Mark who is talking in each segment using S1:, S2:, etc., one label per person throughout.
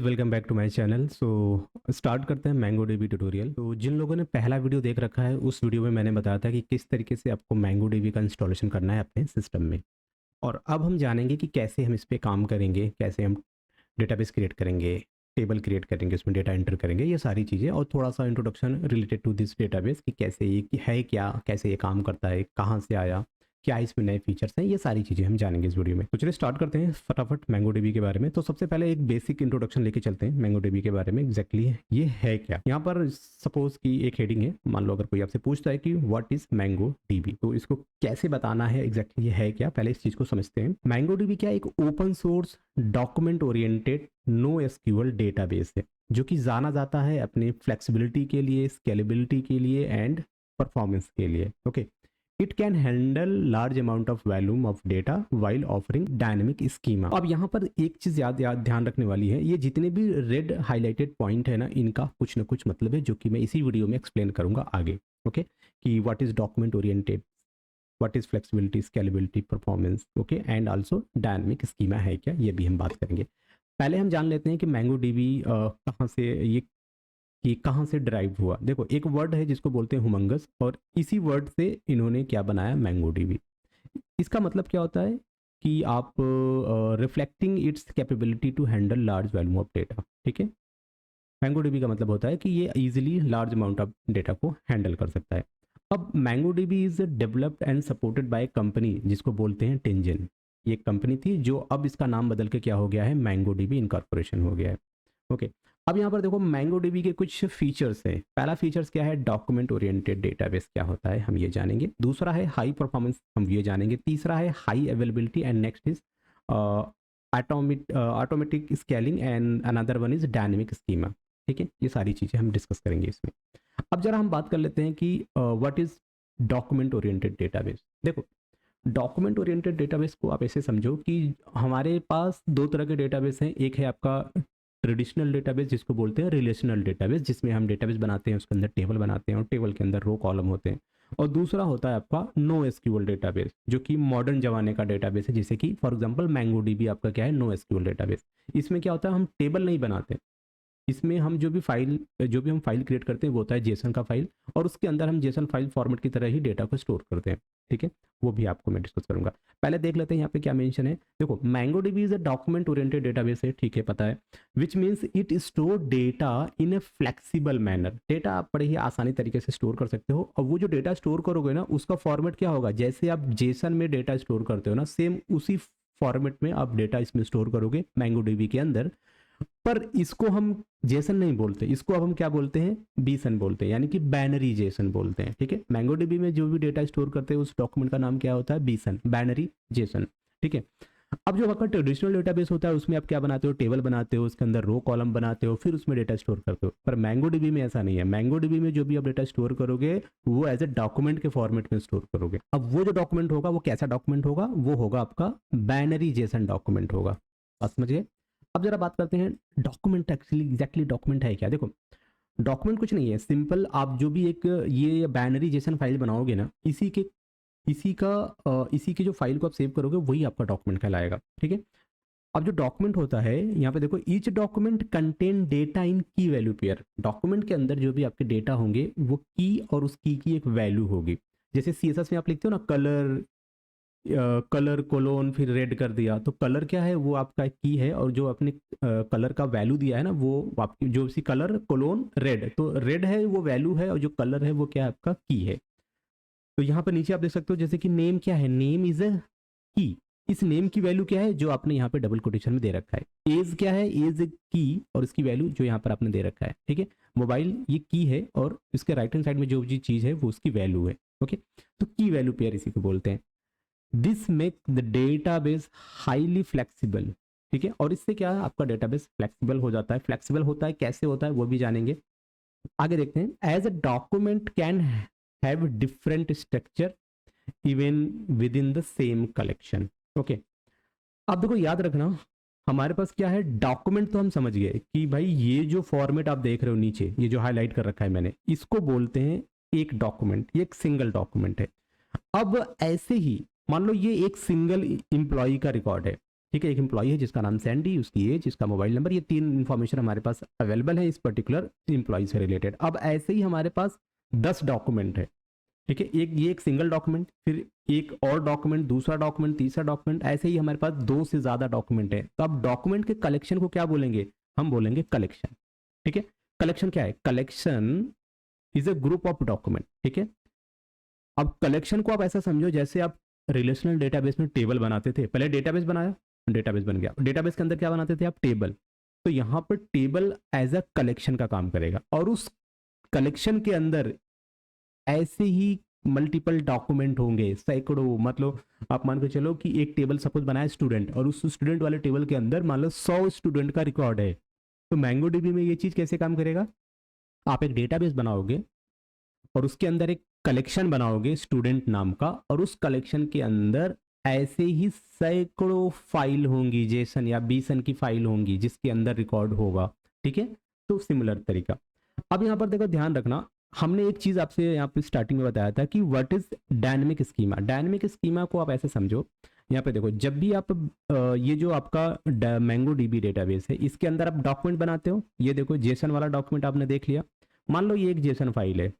S1: Welcome back to my channel. So start करते हैं mango dB tutorial. तो जिन लोगों ने पहला वीडियो देख रखा है, उस वीडियो में मैंने बताया था कि किस तरीके से आपको मैंगो डीबी का इंस्टॉलेशन करना है अपने सिस्टम में। और अब हम जानेंगे कि कैसे हम इस पे काम करेंगे, कैसे हम डेटाबेस क्रिएट करेंगे, टेबल क्रिएट करेंगे, उसमें डेटा एंटर करेंगे, ये सारी चीज़ें। और थोड़ा सा introduction related to this database कि कैसे ये है, क्या कैसे ये काम करता है, कहाँ से आया, क्या इसमें नए फीचर्स हैं, ये सारी चीज़ें हम जानेंगे इस वीडियो में। तो चलिए स्टार्ट करते हैं फटाफट मैंगो डीबी के बारे में। तो सबसे पहले एक बेसिक इंट्रोडक्शन लेके चलते हैं मैंगो डीबी के बारे में। एग्जैक्टली ये है क्या। यहाँ पर सपोज कि एक हेडिंग है, मान लो अगर कोई आपसे पूछता है कि व्हाट इज मैंगो डीबी, तो इसको कैसे बताना है, एग्जैक्टली ये है क्या, पहले इस चीज़ को समझते हैं। मैंगो डीबी क्या एक open source document oriented no SQL database है, जो कि जाना जाता है अपनी फ्लेक्सिबिलिटी के लिए, स्केलेबिलिटी के लिए एंड परफॉर्मेंस के लिए। Okay, it can handle large amount of volume of data while offering dynamic schema. अब यहाँ पर एक चीज याद ध्यान रखने वाली है, ये जितने भी रेड हाईलाइटेड पॉइंट है ना, इनका कुछ ना कुछ मतलब है, जो कि मैं इसी वीडियो में एक्सप्लेन करूंगा आगे। ओके, कि what is document oriented, what is flexibility, scalability, performance, okay, and also dynamic schema है क्या, ये भी हम बात करेंगे। पहले हम जान लेते हैं कि मैंगो डीबी कहाँ से ये, कि कहाँ से ड्राइव हुआ। देखो, एक वर्ड है जिसको बोलते हैं हुमंगस, और इसी वर्ड से इन्होंने क्या बनाया, मैंगो डीबी। इसका मतलब क्या होता है कि आप reflecting its capability to handle large volume of data. ठीक है, मैंगो डीबी का मतलब होता है कि ये easily large amount of data को हैंडल कर सकता है। अब mango dB is developed and supported by company जिसको बोलते हैं टेंजन। ये कंपनी थी जो अब इसका नाम बदल के क्या हो गया है, मैंगो डीबी इनकॉर्पोरेशन हो गया है। ओके, अब यहाँ पर देखो मैंगो डीबी के कुछ फीचर्स हैं। पहला फीचर्स क्या है, डॉक्यूमेंट ओरिएंटेड डेटाबेस क्या होता है, हम ये जानेंगे। दूसरा है हाई परफॉर्मेंस, हम ये जानेंगे। तीसरा है high availability, and next is automatic scaling, and another one is dynamic schema. ठीक है, ये सारी चीज़ें हम डिस्कस करेंगे इसमें। अब जरा हम बात कर लेते हैं कि what is document oriented database. देखो, डॉक्यूमेंट ओरिएंटेड डेटाबेस को आप ऐसे समझो कि हमारे पास दो तरह के डेटाबेस हैं। एक है आपका ट्रेडिशनल डेटाबेस जिसको बोलते हैं रिलेशनल डेटाबेस, जिसमें हम डेटाबेस बनाते हैं, उसके अंदर टेबल बनाते हैं और टेबल के अंदर रो कॉलम होते हैं। और दूसरा होता है आपका नो एसक्यूएल डेटाबेस, जो कि मॉडर्न जमाने का डेटाबेस है, जैसे कि फॉर एग्जांपल मैंगो डीबी आपका क्या है, नो एसक्यूएल डेटाबेस। इसमें क्या होता है, हम टेबल नहीं बनाते, इसमें हम जो भी हम फाइल क्रिएट करते हैं वो होता है जेसन का फाइल, और उसके अंदर हम जेसन फाइल फॉर्मेट की तरह ही डेटा को स्टोर करते हैं। ठीक है, वो भी आपको मैं डिस्कस करूंगा। पहले देख लेते हैं यहाँ पे क्या मेंशन है। देखो, mango dB is a document oriented database है, ठीक है, पता है, which means it store data in A flexible manner. Data आप बड़े ही आसानी तरीके से स्टोर कर सकते हो, और वो जो डेटा स्टोर करोगे ना, उसका फॉर्मेट क्या होगा, जैसे आप जेसन में डेटा स्टोर करते हो ना, सेम उसी फॉर्मेट में आप डेटा इसमें स्टोर करोगे मैंगो डीबी के अंदर। पर इसको हम जेसन नहीं बोलते, इसको अब हम क्या बोलते हैं, बीसन बोलते हैं, यानी कि बाइनरी जेसन बोलते हैं। ठीक है, मैंगो डीबी में जो भी डेटा स्टोर करते हैं उस डॉक्यूमेंट का नाम क्या होता है, बीसन, बाइनरी जेसन। ठीक है, अब जो आपका ट्रेडिशनल डेटाबेस होता है उसमें आप क्या बनाते हो, टेबल बनाते हो, उसके अंदर रो कॉलम बनाते हो, फिर उसमें डेटा स्टोर करते हो। पर मैंगो डीबी में ऐसा नहीं है। मैंगो डीबी में जो भी आप डेटा स्टोर करोगे वो एज ए डॉक्यूमेंट के फॉर्मेट में स्टोर करोगे। अब वो जो डॉक्यूमेंट होगा वो कैसा डॉक्यूमेंट होगा, वो होगा आपका बाइनरी जेसन डॉक्यूमेंट होगा। बात समझिए। अब जरा बात करते हैं डॉक्यूमेंट, एक्चुअली एग्जैक्टली डॉक्यूमेंट है क्या। देखो, डॉक्यूमेंट कुछ नहीं है, सिंपल आप जो भी एक ये बाइनरी जेसन फाइल बनाओगे ना, इसी की जो फाइल को आप सेव करोगे वही आपका डॉक्यूमेंट कहलाएगा। ठीक है, अब जो डॉक्यूमेंट होता है यहाँ पे देखो, ईच डॉक्यूमेंट कंटेन डेटा इन की वैल्यू पेयर। डॉक्यूमेंट के अंदर जो भी आपके डेटा होंगे वो की और उस की एक वैल्यू होगी। जैसे सीएसएस में आप लिखते हो ना, कलर कोलोन फिर रेड कर दिया, तो कलर क्या है, वो आपका की है, और जो आपने कलर का वैल्यू दिया है ना, वो आपकी जो सी कलर कोलोन रेड, तो रेड है वो वैल्यू है, और जो कलर है वो क्या है, आपका की है। तो यहाँ पर नीचे आप देख सकते हो, जैसे कि नेम क्या है, नेम इज अ की, इस नेम की वैल्यू क्या है, जो आपने यहाँ पे डबल कोटेशन में दे रखा है। एज क्या है, एज की, और इसकी वैल्यू जो यहाँ पर आपने दे रखा है। ठीक है, मोबाइल ये की है, और इसके राइट हैंड साइड में जो भी चीज है वो उसकी वैल्यू है। ओके, तो की वैल्यू पेयर इसी को बोलते हैं। This make the database highly flexible. ठीक है, और इससे क्या है, आपका डेटाबेस फ्लेक्सिबल हो जाता है। फ्लेक्सिबल होता है, कैसे होता है वो भी जानेंगे। आगे देखते हैं। As a document can have different structure even within the same collection. Okay, अब देखो याद रखना, हमारे पास क्या है, डॉक्यूमेंट तो हम समझ गए कि भाई ये जो फॉर्मेट आप देख रहे हो नीचे, ये जो हाईलाइट कर रखा है मैंने, इसको बोलते हैं एक डॉक्यूमेंट, ये एक सिंगल डॉक्यूमेंट है। अब ऐसे ही मान लो ये एक सिंगल एम्प्लॉय का रिकॉर्ड है, ठीक है, एक एम्प्लॉई है जिसका नाम सैंडी, उसकी एज, इसका मोबाइल नंबर, ये 3 इन्फॉर्मेशन हमारे पास अवेलेबल है इस पर्टिकुलर एम्प्लॉय से रिलेटेड। अब ऐसे ही हमारे पास 10 डॉक्यूमेंट है। ठीक है, एक सिंगल डॉक्यूमेंट, फिर एक और डॉक्यूमेंट, दूसरा डॉक्यूमेंट, तीसरा डॉक्यूमेंट, ऐसे ही हमारे पास 2 से ज्यादा डॉक्यूमेंट है। तो अब डॉक्यूमेंट के कलेक्शन को क्या बोलेंगे? हम बोलेंगे कलेक्शन। ठीक है, कलेक्शन क्या है? Collection is a group of document. ठीक है, अब कलेक्शन को आप ऐसा समझो जैसे आप रिलेशनल डेटाबेस में टेबल बनाते थे। पहले डेटाबेस बनाया, डेटाबेस बन गया, डेटाबेस के अंदर क्या बनाते थे आप? टेबल। तो यहाँ पर टेबल एज अ कलेक्शन का काम करेगा, और उस कलेक्शन के अंदर ऐसे ही मल्टीपल डॉक्यूमेंट होंगे, सैकड़ों। मतलब आप मान के चलो कि एक टेबल सपोज बनाया स्टूडेंट, और उस स्टूडेंट वाले टेबल के अंदर मान लो 100 स्टूडेंट का रिकॉर्ड है। तो मैंगो डीबी में ये चीज कैसे काम करेगा? आप एक डेटाबेस बनाओगे और उसके अंदर एक कलेक्शन बनाओगे स्टूडेंट नाम का, और उस कलेक्शन के अंदर ऐसे ही सैकड़ों फाइल होंगी, जेसन या बीसन की फाइल होंगी जिसके अंदर रिकॉर्ड होगा। ठीक है, तो सिमिलर तरीका। अब यहाँ पर देखो, ध्यान रखना, हमने एक चीज आपसे यहाँ पे स्टार्टिंग में बताया था कि what is dynamic schema. Dynamic schema को आप ऐसे समझो, यहाँ पे देखो, जब भी आप ये जो आपका मैंगो डीबी डेटाबेस है, इसके अंदर आप डॉक्यूमेंट बनाते हो। ये देखो जेसन वाला डॉक्यूमेंट आपने देख लिया, मान लो ये एक जेसन फाइल है।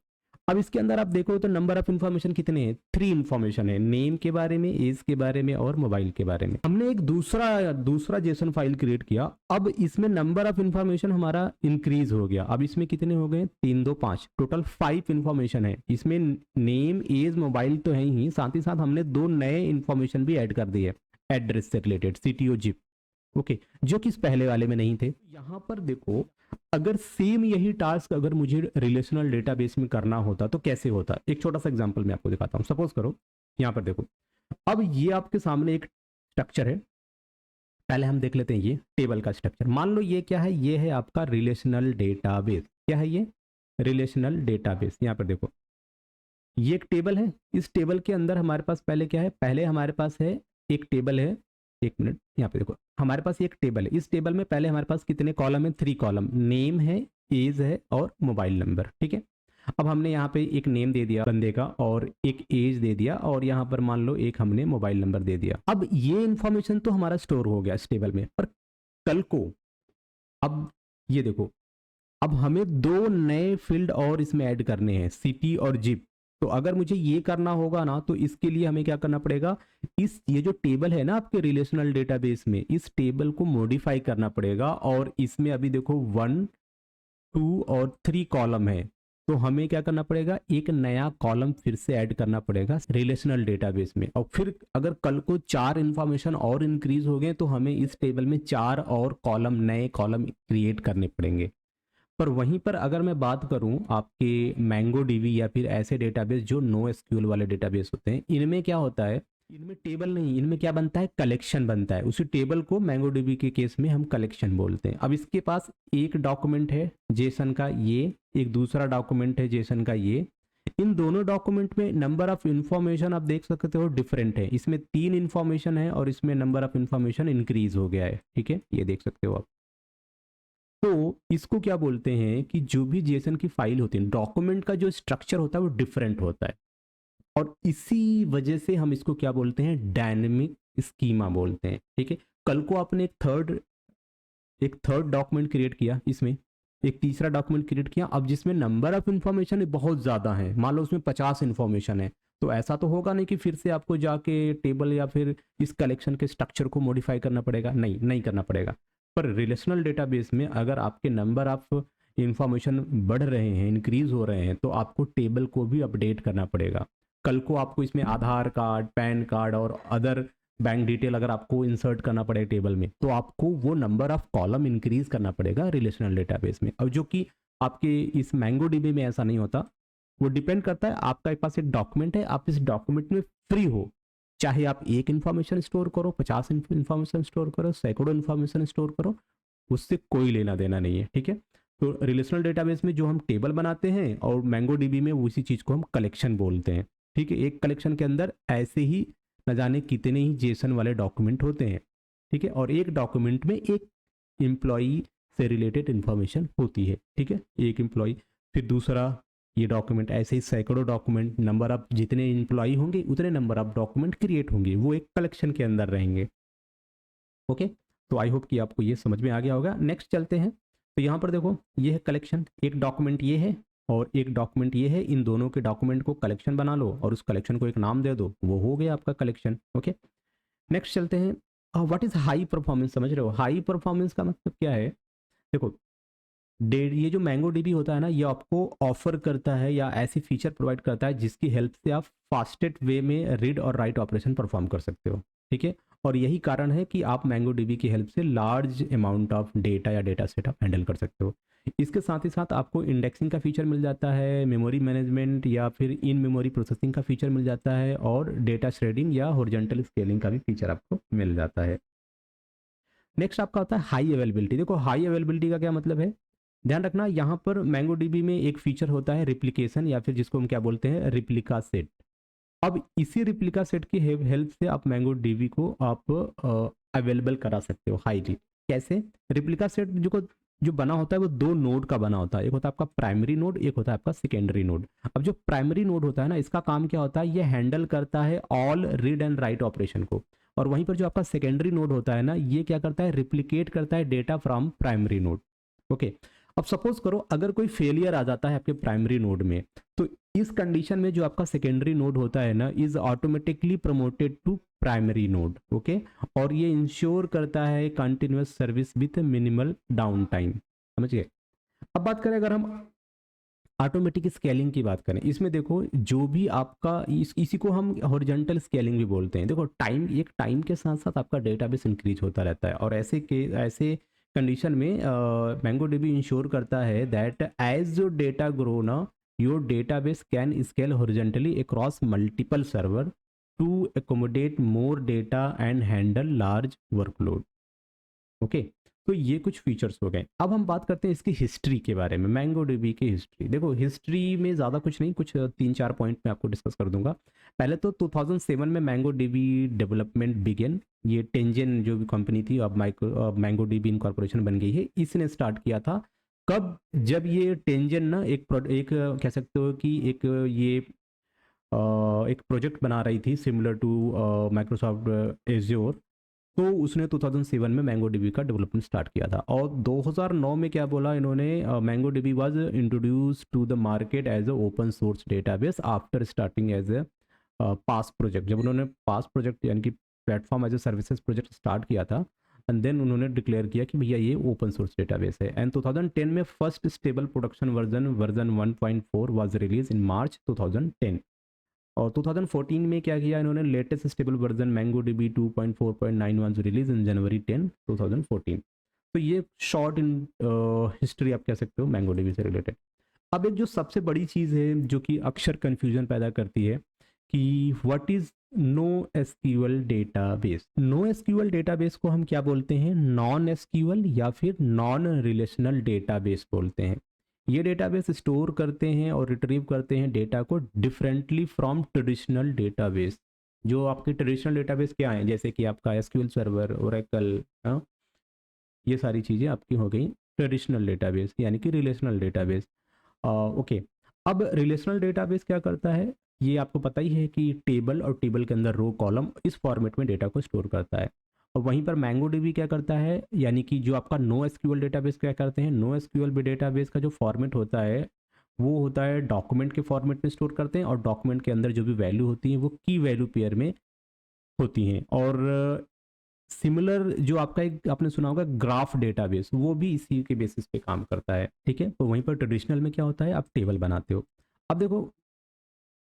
S1: अब इसके अंदर आप देखो तो नंबर ऑफ इन्फॉर्मेशन कितने हैं? 3 इन्फॉर्मेशन है, नेम के बारे में, एज के बारे में और मोबाइल के बारे में। हमने एक दूसरा जेसन फाइल क्रिएट किया। अब इसमें नंबर ऑफ इन्फॉर्मेशन हमारा इंक्रीज हो गया। अब इसमें कितने हो गए? 3 2 5, टोटल 5 इन्फॉर्मेशन है। इसमें नेम, एज, मोबाइल तो है ही, साथ ही साथ हमने 2 नए इन्फॉर्मेशन भी ऐड कर दिए एड्रेस से रिलेटेड, सिटी और जिप। ओके, जो कि इस पहले वाले में नहीं थे। यहाँ पर देखो, अगर सेम यही टास्क अगर मुझे रिलेशनल डेटाबेस में करना होता तो कैसे होता? एक छोटा सा एग्जांपल मैं आपको दिखाता हूँ। सपोज करो, यहाँ पर देखो, अब ये आपके सामने एक स्ट्रक्चर है। पहले हम देख लेते हैं ये टेबल का स्ट्रक्चर। मान लो ये क्या है? ये है आपका रिलेशनल डेटाबेस। क्या है ये? Relational database. यहाँ पर देखो, ये एक टेबल है। इस टेबल के अंदर हमारे पास पहले क्या है? पहले हमारे पास है एक टेबल है। एक मिनट, यहाँ पे देखो, हमारे पास एक टेबल है। इस टेबल में पहले हमारे पास कितने कॉलम है? 3 कॉलम। नेम है, एज है और मोबाइल नंबर। ठीक है, अब हमने यहाँ पे एक नेम दे दिया बंदे का, और एक एज दे दिया, और यहाँ पर मान लो एक हमने मोबाइल नंबर दे दिया। अब ये इंफॉर्मेशन तो हमारा स्टोर हो गया इस टेबल में, पर कल को, अब ये देखो, अब हमें 2 नए फील्ड और इसमें ऐड करने हैं, सिटी और जिप। तो अगर मुझे ये करना होगा ना, तो इसके लिए हमें क्या करना पड़ेगा? ये जो टेबल है ना आपके रिलेशनल डेटाबेस में, इस टेबल को मॉडिफाई करना पड़ेगा। और इसमें अभी देखो 1 2 और 3 कॉलम है, तो हमें क्या करना पड़ेगा? एक नया कॉलम फिर से ऐड करना पड़ेगा रिलेशनल डेटाबेस में। और फिर अगर कल को 4 इंफॉर्मेशन और इंक्रीज हो गए, तो हमें इस टेबल में 4 और कॉलम, नए कॉलम क्रिएट करने पड़ेंगे। पर वहीं पर अगर मैं बात करूं आपके मैंगो डीबी या फिर ऐसे डेटाबेस जो नो एसक्यूएल वाले डेटाबेस होते हैं, इनमें क्या होता है? इनमें टेबल नहीं, इनमें क्या बनता है? कलेक्शन बनता है। उसी टेबल को मैंगो डीबी के केस में हम कलेक्शन बोलते हैं। अब इसके पास एक डॉक्यूमेंट है जेसन का, ये एक दूसरा डॉक्यूमेंट है जेसन का, ये। इन दोनों डॉक्यूमेंट में नंबर ऑफ इंफॉर्मेशन आप देख सकते हो डिफरेंट है। इसमें 3 इंफॉर्मेशन है और इसमें नंबर ऑफ इंफॉर्मेशन इंक्रीज हो गया है। ठीक है, ये देख सकते हो आप। तो इसको क्या बोलते हैं कि जो भी जेसन की फाइल होती है, डॉक्यूमेंट का जो स्ट्रक्चर होता है वो डिफरेंट होता है, और इसी वजह से हम इसको क्या बोलते हैं? डायनेमिक स्कीमा बोलते हैं। ठीक है, कल को आपने एक थर्ड डॉक्यूमेंट क्रिएट किया, इसमें एक तीसरा डॉक्यूमेंट क्रिएट किया, अब जिसमें नंबर ऑफ इंफॉर्मेशन बहुत ज्यादा है, मान लो उसमें 50 इंफॉर्मेशन है। तो ऐसा तो होगा नहीं कि फिर से आपको जाके टेबल या फिर इस कलेक्शन के स्ट्रक्चर को मॉडिफाई करना पड़ेगा। नहीं, नहीं करना पड़ेगा। पर रिलेशनल डेटाबेस में अगर आपके नंबर ऑफ इंफॉर्मेशन बढ़ रहे हैं, इंक्रीज हो रहे हैं, तो आपको टेबल को भी अपडेट करना पड़ेगा। कल को आपको इसमें आधार कार्ड, पैन कार्ड और अदर बैंक डिटेल अगर आपको इंसर्ट करना पड़े टेबल में, तो आपको वो नंबर ऑफ कॉलम इंक्रीज करना पड़ेगा रिलेशनल डेटाबेस में। अब जो कि आपके इस मैंगो डीबी में ऐसा नहीं होता। वो डिपेंड करता है, आपके पास एक डॉक्यूमेंट है, आप इस डॉक्यूमेंट में फ्री हो, चाहे आप एक इन्फॉर्मेशन स्टोर करो, 50 इन्फॉर्मेशन स्टोर करो, सैकड़ों इन्फॉर्मेशन स्टोर करो, उससे कोई लेना देना नहीं है। ठीक है, तो रिलेशनल डेटाबेस में जो हम टेबल बनाते हैं और मैंगो डीबी में उसी चीज को हम कलेक्शन बोलते हैं। ठीक है, एक कलेक्शन के अंदर ऐसे ही न जाने कितने ही जेसन वाले डॉक्यूमेंट होते हैं। ठीक है, और एक डॉक्यूमेंट में एक एम्प्लॉई से रिलेटेड इंफॉर्मेशन होती है। ठीक है, एक एम्प्लॉई, फिर दूसरा ये डॉक्यूमेंट, ऐसे ही सैकड़ों डॉक्यूमेंट, नंबर ऑफ जितने एम्प्लॉई होंगे उतने नंबर ऑफ डॉक्यूमेंट क्रिएट होंगे, वो एक कलेक्शन के अंदर रहेंगे। ओके, तो आई होप कि आपको ये समझ में आ गया होगा। नेक्स्ट चलते हैं। तो यहाँ पर देखो, ये है कलेक्शन, एक डॉक्यूमेंट ये है और एक डॉक्यूमेंट ये है। इन दोनों के डॉक्यूमेंट को कलेक्शन बना लो और उस कलेक्शन को एक नाम दे दो, वो हो गया आपका कलेक्शन। ओके, नेक्स्ट चलते हैं। व्हाट इज हाई परफॉर्मेंस, समझ रहे हो? हाई परफॉर्मेंस का मतलब क्या है? देखो, ये जो मैंगो डीबी होता है ना, ये आपको ऑफर करता है या ऐसी फीचर प्रोवाइड करता है जिसकी हेल्प से आप फास्टेस्ट वे में रीड और राइट ऑपरेशन परफॉर्म कर सकते हो। ठीक है, और यही कारण है कि आप मैंगो डीबी की हेल्प से लार्ज अमाउंट ऑफ डेटा या डेटा सेट आप हैंडल कर सकते हो। इसके साथ ही साथ आपको इंडेक्सिंग का फीचर मिल जाता है, मेमोरी मैनेजमेंट या फिर इन मेमोरी प्रोसेसिंग का फीचर मिल जाता है, और डेटा श्रेडिंग या हॉरिजॉन्टल स्केलिंग का भी फीचर आपको मिल जाता है। नेक्स्ट आपका होता है हाई अवेलेबिलिटी। देखो, हाई अवेलेबिलिटी का क्या मतलब है, ध्यान रखना, यहाँ पर मैंगो डीबी में एक फीचर होता है रिप्लिकेशन, या फिर जिसको हम क्या बोलते हैं, रिप्लिका सेट। अब इसी रिप्लिका सेट की हेल्प से आप मैंगो डीबी को आप अवेलेबल करा सकते हो हाईली। कैसे? रिप्लिका सेट जो बना होता है वो दो नोड का बना होता है, एक होता है आपका प्राइमरी नोड, एक होता है आपका सेकेंडरी नोड। अब जो प्राइमरी नोड होता है ना, इसका काम क्या होता है, ये हैंडल करता है all read and write operation को, और वहीं पर जो आपका सेकेंडरी नोड होता है ना, ये क्या करता है, रिप्लिकेट करता है data from primary node. Okay, अब सपोज करो अगर कोई फेलियर आ जाता है आपके प्राइमरी नोड में, तो इस कंडीशन में जो आपका सेकेंडरी नोड होता है ना, is automatically promoted to primary node. Okay, और ये इंश्योर करता है continuous service with minimal downtime. समझिए। अब बात करें, अगर हम ऑटोमेटिक स्केलिंग की बात करें, इसमें देखो, जो भी आपका इसी को हम हॉरिजॉन्टल स्केलिंग भी बोलते हैं। देखो, एक टाइम के साथ साथ आपका डेटाबेस इंक्रीज होता रहता है, और ऐसे कंडीशन में मैंगो डीबी इंश्योर करता है that as your data grow ना, your database can scale horizontally across multiple server to accommodate more data and handle large workload. Okay, तो ये कुछ फीचर्स हो गए। अब हम बात करते हैं इसकी हिस्ट्री के बारे में, मैंगो डीबी की हिस्ट्री। देखो, हिस्ट्री में ज़्यादा कुछ नहीं, कुछ 3-4 पॉइंट मैं आपको डिस्कस कर दूंगा। पहले तो 2007 में मैंगो डीबी डेवलपमेंट बिगेन। ये टेंजन जो भी कंपनी थी, अब मैंगो डीबी इनकॉर्पोरेशन बन गई है, इसने स्टार्ट किया था। कब? जब ये टेंजन ना एक कह सकते हो कि एक प्रोजेक्ट बना रही थी सिमिलर टू माइक्रोसॉफ्ट एज्योर, तो उसने 2007 में मैंगो डीबी का डेवलपमेंट स्टार्ट किया था। और 2009 में क्या बोला इन्होंने, MongoDB was introduced to the market as a open source database after starting as a PaaS project. जब उन्होंने पास प्रोजेक्ट यानी कि platform as a services project start किया था, एंड देन उन्होंने डिक्लेयर किया कि भैया ये ओपन सोर्स डेटाबेस है। एंड 2010 में first stable production version 1.4 was release in March 2010। और 2014 में क्या किया इन्होंने, latest stable version Mongo DB 2.4.91 release in January 10 2014। तो ये शॉर्ट इन हिस्ट्री आप कह सकते हो मैंगो डीबी से रिलेटेड। अब एक जो सबसे बड़ी चीज़ है जो कि अक्सर कन्फ्यूजन पैदा करती है कि what is no SQL database. No SQL database को हम क्या बोलते हैं, नॉन एसक्यूएल या फिर नॉन रिलेशनल डेटाबेस बोलते हैं। ये डेटाबेस स्टोर करते हैं और रिट्रीव करते हैं डेटा को डिफरेंटली फ्रॉम ट्रेडिशनल डेटाबेस। जो आपके ट्रेडिशनल डेटाबेस क्या हैं, जैसे कि आपका एसक्यूएल सर्वर, ओरेकल, ये सारी चीज़ें आपकी हो गई ट्रेडिशनल डेटाबेस यानी कि रिलेशनल डेटाबेस। ओके, अब रिलेशनल डेटाबेस क्या करता है, ये आपको पता ही है कि टेबल और टेबल के अंदर रो कॉलम इस फॉर्मेट में डेटा को स्टोर करता है। और वहीं पर मैंगो डीबी क्या करता है, यानी कि जो आपका नो एसक्यूएल डेटाबेस क्या करते हैं, नो एसक्यूएल डेटाबेस का जो फॉर्मेट होता है वो होता है डॉक्यूमेंट के फॉर्मेट में स्टोर करते हैं, और डॉक्यूमेंट के अंदर जो भी वैल्यू होती है वो की वैल्यू पेयर में होती हैं। और सिमिलर जो आपका एक आपने सुना होगा ग्राफ डेटाबेस, वो भी इसी के बेसिस पे काम करता है। ठीक है, तो वहीं पर ट्रेडिशनल में क्या होता है, आप टेबल बनाते हो। अब देखो,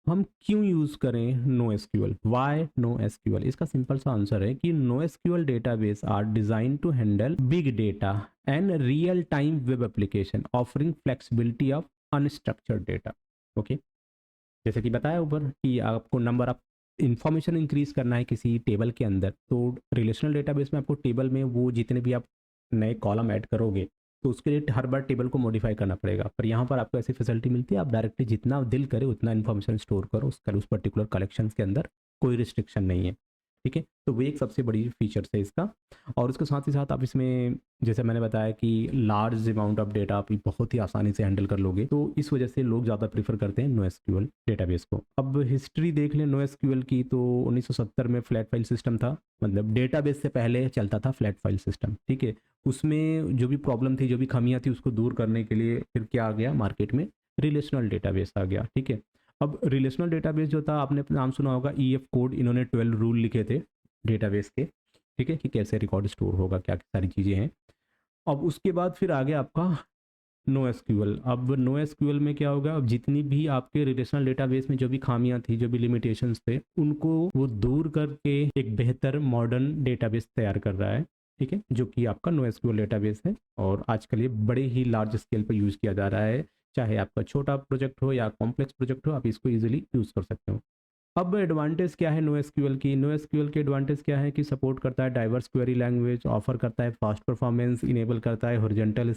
S1: हम क्यों यूज करें no SQL, why no SQL? इसका सिंपल सा आंसर है कि no SQL database are design to handle big data and real time web application offering flexibility of unstructured data. Okay, जैसे कि बताया ऊपर कि आपको नंबर ऑफ इंफॉर्मेशन इंक्रीज करना है किसी टेबल के अंदर, तो रिलेशनल डेटाबेस में आपको टेबल में वो जितने भी आप नए कॉलम ऐड करोगे, तो उसके लिए हर बार टेबल को मॉडिफाई करना पड़ेगा। पर यहाँ पर आपको ऐसी फैसिलिटी मिलती है, आप डायरेक्टली जितना दिल करे उतना इन्फॉर्मेशन स्टोर करो उस पर्टिकुलर कलेक्शन के अंदर, कोई रिस्ट्रिक्शन नहीं है। ठीक है, तो वो एक सबसे बड़ी फीचर्स है इसका। और उसके साथ ही साथ आप इसमें जैसे मैंने बताया कि लार्ज अमाउंट ऑफ डेटा आप बहुत ही आसानी से हैंडल कर लोगे, तो इस वजह से लोग ज़्यादा प्रीफर करते हैं NoSQL डेटाबेस को। अब हिस्ट्री देख लें NoSQL की, तो 1970 में फ्लैट फाइल सिस्टम था, मतलब डेटाबेस से पहले चलता था फ्लैट फाइल सिस्टम, ठीक है। उसमें जो भी प्रॉब्लम थी, जो भी खामियां थी, उसको दूर करने के लिए फिर क्या आ गया मार्केट में, रिलेशनल डेटाबेस आ गया, ठीक है। अब रिलेशनल डेटाबेस जो था, आपने नाम सुना होगा EF कोड, इन्होंने 12 रूल लिखे थे डेटाबेस के, ठीक है, कि कैसे रिकॉर्ड स्टोर होगा, क्या सारी चीज़ें हैं। अब उसके बाद फिर आ गया आपका NoSQL। अब NoSQL में क्या होगा, अब जितनी भी आपके रिलेशनल डेटाबेस में जो भी खामियां थी, जो भी लिमिटेशंस थे, उनको वो दूर करके एक बेहतर मॉडर्न डेटाबेस तैयार कर रहा है, ठीक है, जो कि आपका NoSQL डेटाबेस है। और आजकल ये बड़े ही लार्ज स्केल पर यूज़ किया जा रहा है, चाहे आपका छोटा प्रोजेक्ट हो या कॉम्प्लेक्स प्रोजेक्ट हो, आप इसको ईजिली यूज़ कर सकते हो। अब एडवांटेज क्या है NoSQL की, NoSQL के एडवांटेज क्या है कि सपोर्ट करता है डाइवर्स क्वेरी लैंग्वेज, ऑफर करता है फास्ट परफॉर्मेंस, इनेबल करता है horizontal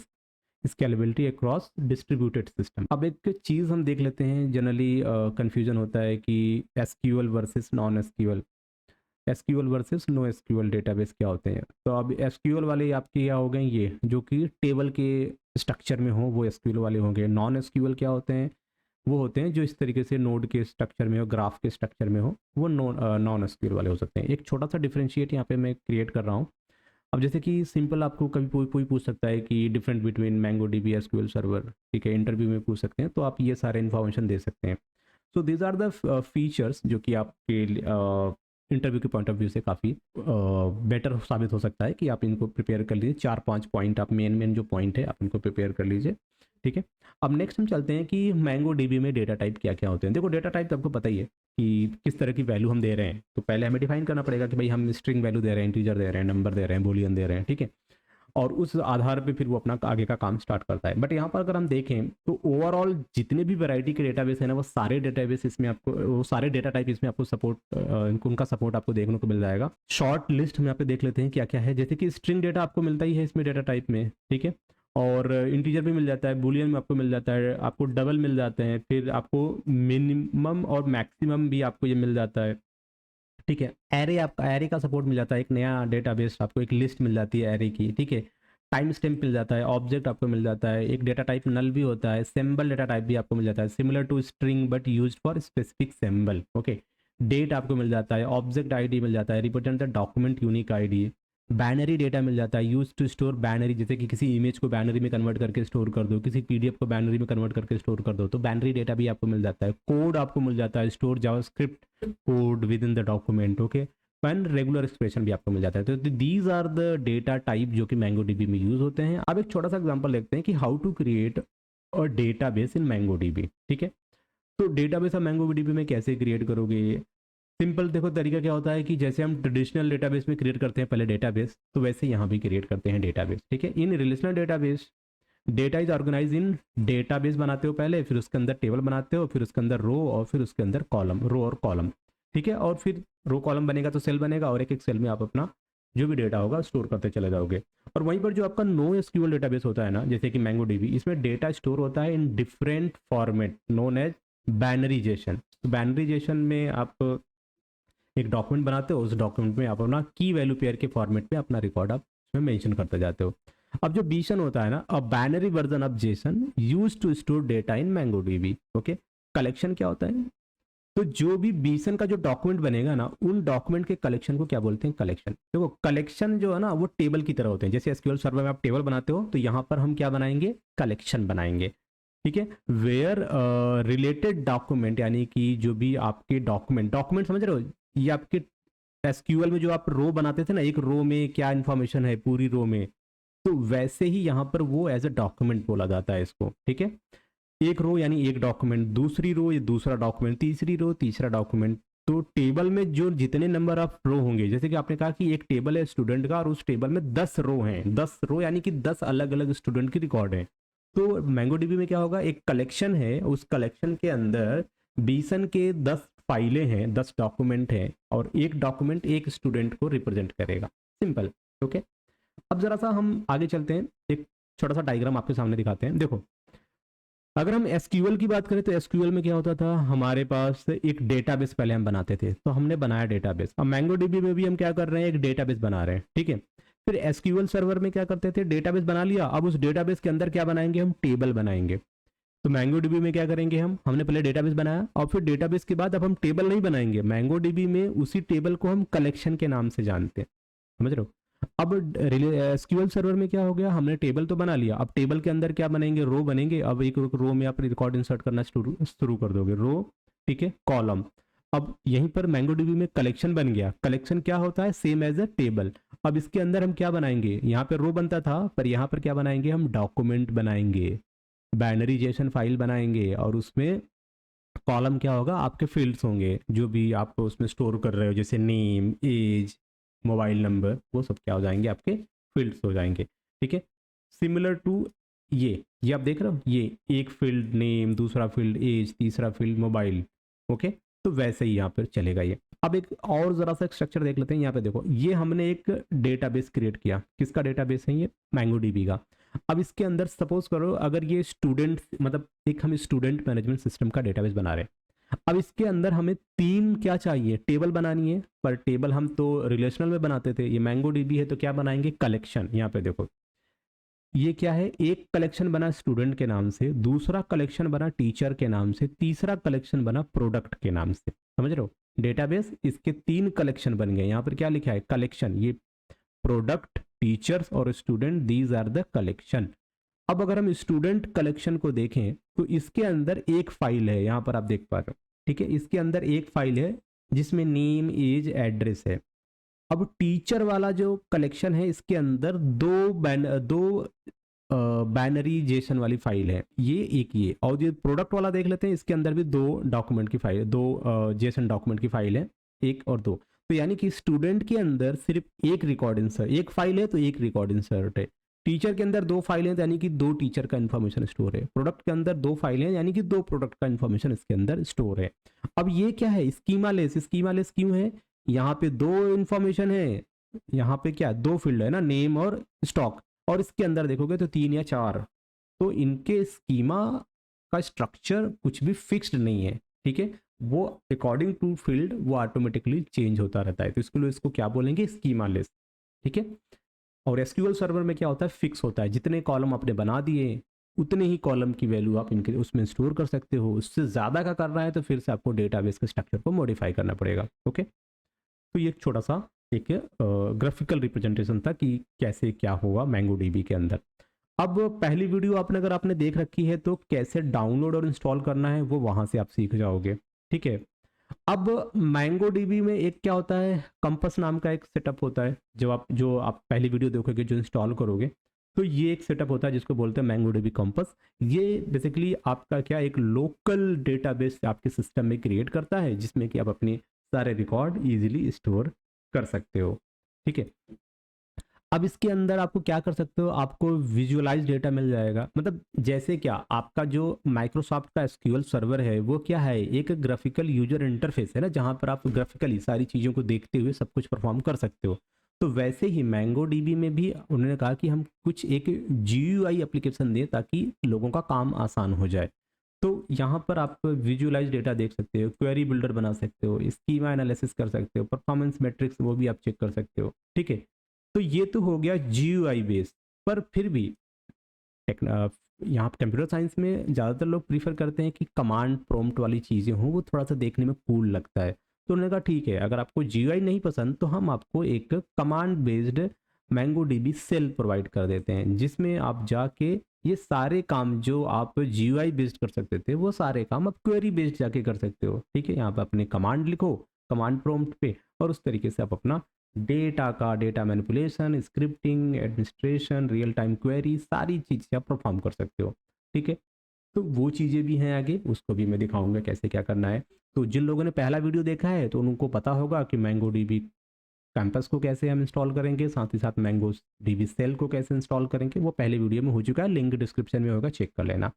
S1: scalability across distributed system. अब एक चीज़ हम देख लेते हैं, जनरली कंफ्यूजन होता है कि SQL versus non SQL versus NoSQL database क्या होते हैं। तो अब SQL वाले आपके क्या हो गए, ये जो कि टेबल के स्ट्रक्चर में हो, वो SQL वाले होंगे। नॉन SQL क्या होते हैं, वो होते हैं जो इस तरीके से नोड के स्ट्रक्चर में हो, ग्राफ के स्ट्रक्चर में हो, वो नॉन SQL वाले हो सकते हैं। एक छोटा सा डिफरेंशिएट यहाँ पे मैं क्रिएट कर रहा हूँ। अब जैसे कि सिंपल आपको कभी कोई कोई पूछ सकता है कि different between MongoDB SQL server, ठीक है, इंटरव्यू में पूछ सकते हैं, तो आप ये सारे इन्फॉर्मेशन दे सकते हैं। So these are the features जो कि आपके इंटरव्यू के पॉइंट ऑफ व्यू से काफ़ी बेटर साबित हो सकता है कि आप इनको प्रिपेयर कर लीजिए। 4-5 पॉइंट आप मेन जो पॉइंट है आप इनको प्रिपेयर कर लीजिए, ठीक है। अब नेक्स्ट हम चलते हैं कि MongoDB में डेटा टाइप क्या क्या होते हैं। देखो डेटा टाइप तो आपको पता ही है कि किस तरह की वैल्यू हम दे रहे हैं। तो पहले हमें डिफाइन करना पड़ेगा कि भाई हम स्ट्रिंग वैल्यू दे रहे हैं, इंटीजर दे रहे हैं, नंबर दे रहे हैं, बूलियन दे रहे हैं, ठीक है। और उस आधार पे फिर वो अपना आगे का काम स्टार्ट करता है। बट यहाँ पर अगर हम देखें तो ओवरऑल जितने भी वैरायटी के डेटाबेस है ना, वो सारे डेटाबेस इसमें आपको, वो सारे डेटा टाइप इसमें आपको सपोर्ट, उनका सपोर्ट आपको देखने को मिल जाएगा। शॉर्ट लिस्ट हम यहाँ पे देख लेते हैं क्या क्या है। जैसे कि स्ट्रिंग डेटा आपको मिलता ही है इसमें डेटा टाइप में, ठीक है। और इंटीजर भी मिल जाता है, बूलियन में आपको मिल जाता है, आपको डबल मिल जाते हैं, फिर आपको मिनिमम और मैक्सिमम भी आपको ये मिल जाता है, ठीक है। एरे, आपका एरे का सपोर्ट मिल जाता है, एक नया डेटाबेस आपको एक लिस्ट मिल जाती है एरे की, ठीक है। टाइम स्टैम्प मिल जाता है, ऑब्जेक्ट आपको मिल जाता है, एक डेटा टाइप नल भी होता है, सिंबल डेटा टाइप भी आपको मिल जाता है, similar to string but used for specific symbol, okay. Date आपको मिल जाता है, ऑब्जेक्ट आईडी मिल जाता है, represent the document unique ID. Binary data मिल जाता है, यूज टू स्टोर बैनरी, जैसे कि किसी इमेज को बैनरी में कन्वर्ट करके स्टोर कर दो, किसी PDF को बैनरी में कन्वर्ट करके स्टोर कर दो, तो बैनरी डेटा भी आपको मिल जाता है। कोड आपको मिल जाता है, store JavaScript code within the document, okay. And regular expression भी आपको मिल जाता है। तो these are the data type जो कि MongoDB में यूज होते हैं। अब एक छोटा सा एग्जांपल देखते हैं कि how to create a database in MongoDB, ठीक है। तो डेटाबेस आप MongoDB में कैसे क्रिएट करोगे। सिंपल देखो तरीका क्या होता है कि जैसे हम ट्रेडिशनल डेटाबेस में क्रिएट करते हैं पहले डेटाबेस, तो वैसे यहाँ भी क्रिएट करते हैं डेटाबेस, ठीक है। In relational database, data is organise in database बनाते हो पहले, फिर उसके अंदर टेबल बनाते हो, फिर उसके अंदर रो, और फिर उसके अंदर कॉलम, रो और कॉलम, ठीक है। और फिर रो कॉलम बनेगा तो सेल बनेगा, और एक एक सेल में आप अपना जो भी डेटा होगा स्टोर करते चले जाओगे। और वहीं पर जो आपका NoSQL डेटाबेस होता है ना, जैसे कि MongoDB, इसमें डेटा स्टोर होता है in different format known as binarisation. तो बैनरीजेशन में आप एक डॉक्यूमेंट बनाते हो, उस डॉक्यूमेंट में आप अपना की वैल्यू पेयर के फॉर्मेट में अपना रिकॉर्ड आप उसमें मेंशन करते जाते हो। अब जो बीशन होता है ना, a binary version of JSON used to store data in MongoDB, ओके। कलेक्शन क्या होता है, तो जो भी बीसन का जो डॉक्यूमेंट बनेगा ना, उन डॉक्यूमेंट के कलेक्शन को क्या बोलते हैं, कलेक्शन। देखो कलेक्शन जो है ना, वो टेबल की तरह होते हैं। जैसे SQL सर्वर में आप टेबल बनाते हो, तो यहाँ पर हम क्या बनाएंगे, कलेक्शन बनाएंगे, ठीक है। वेयर रिलेटेड डॉक्यूमेंट, यानी कि जो भी आपके डॉक्यूमेंट डॉक्यूमेंट समझ रहे हो, ये आपके SQL में जो आप रो बनाते थे ना, एक रो में क्या इन्फॉर्मेशन है पूरी रो में, तो वैसे ही यहाँ पर वो एज अ डॉक्यूमेंट बोला जाता है इसको, ठीक है। एक रो यानी एक डॉक्यूमेंट, दूसरी रो ये दूसरा डॉक्यूमेंट, तीसरी रो तीसरा डॉक्यूमेंट। तो टेबल में जो जितने नंबर ऑफ रो होंगे, जैसे कि आपने कहा कि एक टेबल है स्टूडेंट का, और उस टेबल में 10 रो हैं, 10 रो यानी कि 10 अलग अलग स्टूडेंट की रिकॉर्ड है। तो MongoDB में क्या होगा, एक कलेक्शन है, उस कलेक्शन के अंदर बीसन के 10 फाइलें हैं, 10 डॉक्यूमेंट हैं, और एक डॉक्यूमेंट एक स्टूडेंट को रिप्रेजेंट करेगा, सिंपल, ओके। अब जरा सा हम आगे चलते हैं, एक छोटा सा डायग्राम आपके सामने दिखाते हैं। देखो अगर हम एसक्यूएल की बात करें तो एसक्यूएल में क्या होता था, हमारे पास एक डेटाबेस पहले हम बनाते थे, तो हमने बनाया डेटाबेस। अब मैंगो डीबी में भी हम क्या कर रहे हैं, एक डेटाबेस बना रहे हैं, ठीक है। फिर एसक्यूएल सर्वर में क्या करते थे, डेटाबेस बना लिया, अब उस डेटाबेस के अंदर क्या बनाएंगे, हम टेबल बनाएंगे। तो मैंगो डीबी में क्या करेंगे, हम हमने पहले डेटाबेस बनाया और फिर डेटाबेस के बाद अब हम टेबल नहीं बनाएंगे, मैंगो डीबी में उसी टेबल को हम कलेक्शन के नाम से जानते हैं, समझ रहे हो। अब एसक्यूएल सर्वर में क्या हो गया, हमने टेबल तो बना लिया, अब टेबल के अंदर क्या बनेंगे, रो बनेंगे। अब एक रो में आप रिकॉर्ड इंसर्ट करना शुरू कर दोगे, रो, ठीक है, कॉलम। अब यहीं पर मैंगो डीबी में कलेक्शन बन गया। कलेक्शन क्या होता है, सेम एज अ टेबल। अब इसके अंदर हम क्या बनाएंगे, यहाँ पे रो बनता था पर यहाँ पर क्या बनाएंगे, हम डॉक्यूमेंट बनाएंगे, बाइनरी जेसन फाइल बनाएंगे, और उसमें कॉलम क्या होगा, आपके फील्ड्स होंगे जो भी आप उसमें स्टोर कर रहे हो, जैसे नेम, एज, मोबाइल नंबर, वो सब क्या हो जाएंगे, आपके फील्ड्स हो जाएंगे, ठीक है। सिमिलर टू ये आप देख रहे हो, ये एक फील्ड नेम, दूसरा फील्ड एज, तीसरा फील्ड मोबाइल, ओके। तो वैसे ही यहाँ पर चलेगा ये। अब एक और जरा सा स्ट्रक्चर देख लेते हैं। यहाँ पे देखो, ये हमने एक डेटाबेस क्रिएट किया। किसका डेटाबेस है ये, मैंगो डीबी का। अब इसके अंदर सपोज करो अगर ये स्टूडेंट, मतलब एक हम स्टूडेंट मैनेजमेंट सिस्टम का डेटाबेस बना रहे हैं। अब इसके अंदर हमें 3 क्या चाहिए, टेबल बनानी है। पर टेबल हम तो रिलेशनल में बनाते थे, ये मैंगो डीबी है तो क्या बनाएंगे, कलेक्शन। यहाँ पे देखो ये क्या है, एक कलेक्शन बना स्टूडेंट के नाम से, दूसरा कलेक्शन बना टीचर के नाम से, तीसरा कलेक्शन बना प्रोडक्ट के नाम से, समझ रहे हो। डेटाबेस इसके 3 कलेक्शन बन गए। यहाँ पर क्या लिखा है, कलेक्शन, ये प्रोडक्ट, टीचर्स और student, these are the collection. अब अगर हम स्टूडेंट कलेक्शन को देखें तो इसके अंदर एक फाइल है, यहां पर आप देख पा रहे हो, ठीक है। इसके अंदर एक फाइल है जिसमें नेम, एज, एड्रेस है। अब टीचर वाला जो कलेक्शन है इसके अंदर दो बाइनरी जेसन वाली फाइल है, ये एक ये। और जो प्रोडक्ट वाला देख लेते हैं, इसके अंदर भी 2 डॉक्यूमेंट की फाइल, 2 जेसन डॉक्यूमेंट की फाइल है, 1 और 2। तो यानी कि स्टूडेंट के अंदर सिर्फ एक रिकॉर्ड इंसर्ट, एक फाइल है तो एक रिकॉर्ड इंसर्ट है। टीचर के अंदर 2 फाइलें हैं, यानी कि 2 टीचर का इन्फॉर्मेशन स्टोर है। प्रोडक्ट के अंदर 2 फाइलें हैं, यानी कि 2 प्रोडक्ट का इन्फॉर्मेशन इसके अंदर स्टोर है। अब ये क्या है, स्कीमा लेस। स्कीमा लेस क्यों है, यहाँ पे 2 इन्फॉर्मेशन है, यहाँ पे क्या 2 फील्ड है ना, नेम और स्टॉक। और इसके अंदर देखोगे तो 3 या 4। तो इनके स्कीमा का स्ट्रक्चर कुछ भी फिक्स्ड नहीं है, ठीक है। वो अकॉर्डिंग टू फील्ड वो ऑटोमेटिकली चेंज होता रहता है। तो इसके लिए इसको क्या बोलेंगे, स्कीमा लेस, ठीक है। और एसक्यूएल सर्वर में क्या होता है, फिक्स होता है। जितने कॉलम आपने बना दिए उतने ही कॉलम की वैल्यू आप इनके उसमें स्टोर कर सकते हो। उससे ज़्यादा का कर रहा है तो फिर से आपको डेटाबेस के स्ट्रक्चर को मॉडिफाई करना पड़ेगा, ओके। तो ये छोटा सा एक ग्राफिकल रिप्रेजेंटेशन था कि कैसे क्या होगा मैंगो डीबी के अंदर। अब पहली वीडियो आपने अगर आपने देख रखी है तो कैसे डाउनलोड और इंस्टॉल करना है वो वहाँ से आप सीख जाओगे, ठीक है। अब मैंगो डीबी में एक क्या होता है, कंपस नाम का एक सेटअप होता है। जो आप पहली वीडियो देखोगे, जो इंस्टॉल करोगे, तो ये एक सेटअप होता है जिसको बोलते हैं मैंगो डीबी कंपस। ये बेसिकली आपका क्या, एक लोकल डेटाबेस आपके सिस्टम में क्रिएट करता है, जिसमें कि आप अपने सारे रिकॉर्ड इजीली स्टोर कर सकते हो, ठीक है। अब इसके अंदर आपको क्या कर सकते हो, आपको विजुअलाइज डेटा मिल जाएगा। मतलब जैसे क्या, आपका जो माइक्रोसॉफ्ट का एसक्यूएल सर्वर है वो क्या है, एक ग्राफिकल यूजर इंटरफेस है ना, जहां पर आप ग्राफिकली सारी चीज़ों को देखते हुए सब कुछ परफॉर्म कर सकते हो। तो वैसे ही मैंगो डीबी में भी उन्होंने कहा कि हम कुछ एक जीयूआई एप्लीकेशन दें ताकि लोगों का काम आसान हो जाए। तो यहाँ पर आप विजुअलाइज डेटा देख सकते हो, क्वेरी बिल्डर बना सकते हो, स्कीमा एनालिसिस कर सकते हो, परफॉर्मेंस मैट्रिक्स वो भी आप चेक कर सकते हो, ठीक है। तो ये तो हो गया जीयूआई बेस। पर फिर भी यहाँ कंप्यूटर साइंस में ज़्यादातर लोग प्रीफर करते हैं कि कमांड प्रॉम्प्ट वाली चीज़ें हों, वो थोड़ा सा देखने में कूल लगता है। तो उन्होंने कहा ठीक है, अगर आपको जीयूआई नहीं पसंद तो हम आपको एक command based MongoDB shell provide कर देते हैं, जिसमें आप जाके ये सारे काम जो आप जीयूआई बेस्ड कर सकते थे वो सारे काम आप क्वेरी बेस्ड जाके कर सकते हो, ठीक है। यहाँ पे अपने कमांड लिखो कमांड प्रॉम्प्ट पे, और उस तरीके से आप अपना data manipulation, scripting, administration, real time query, सारी चीज़ें आप परफॉर्म कर सकते हो, ठीक है। तो वो चीज़ें भी हैं आगे, उसको भी मैं दिखाऊंगा कैसे क्या करना है। तो जिन लोगों ने पहला वीडियो देखा है तो उनको पता होगा कि मैंगो डीबी कैंपस को कैसे हम इंस्टॉल करेंगे, साथ ही साथ मैंगो डीबी सेल को कैसे इंस्टॉल करेंगे, वो पहले वीडियो में हो चुका है, लिंक डिस्क्रिप्शन में होगा, चेक कर लेना।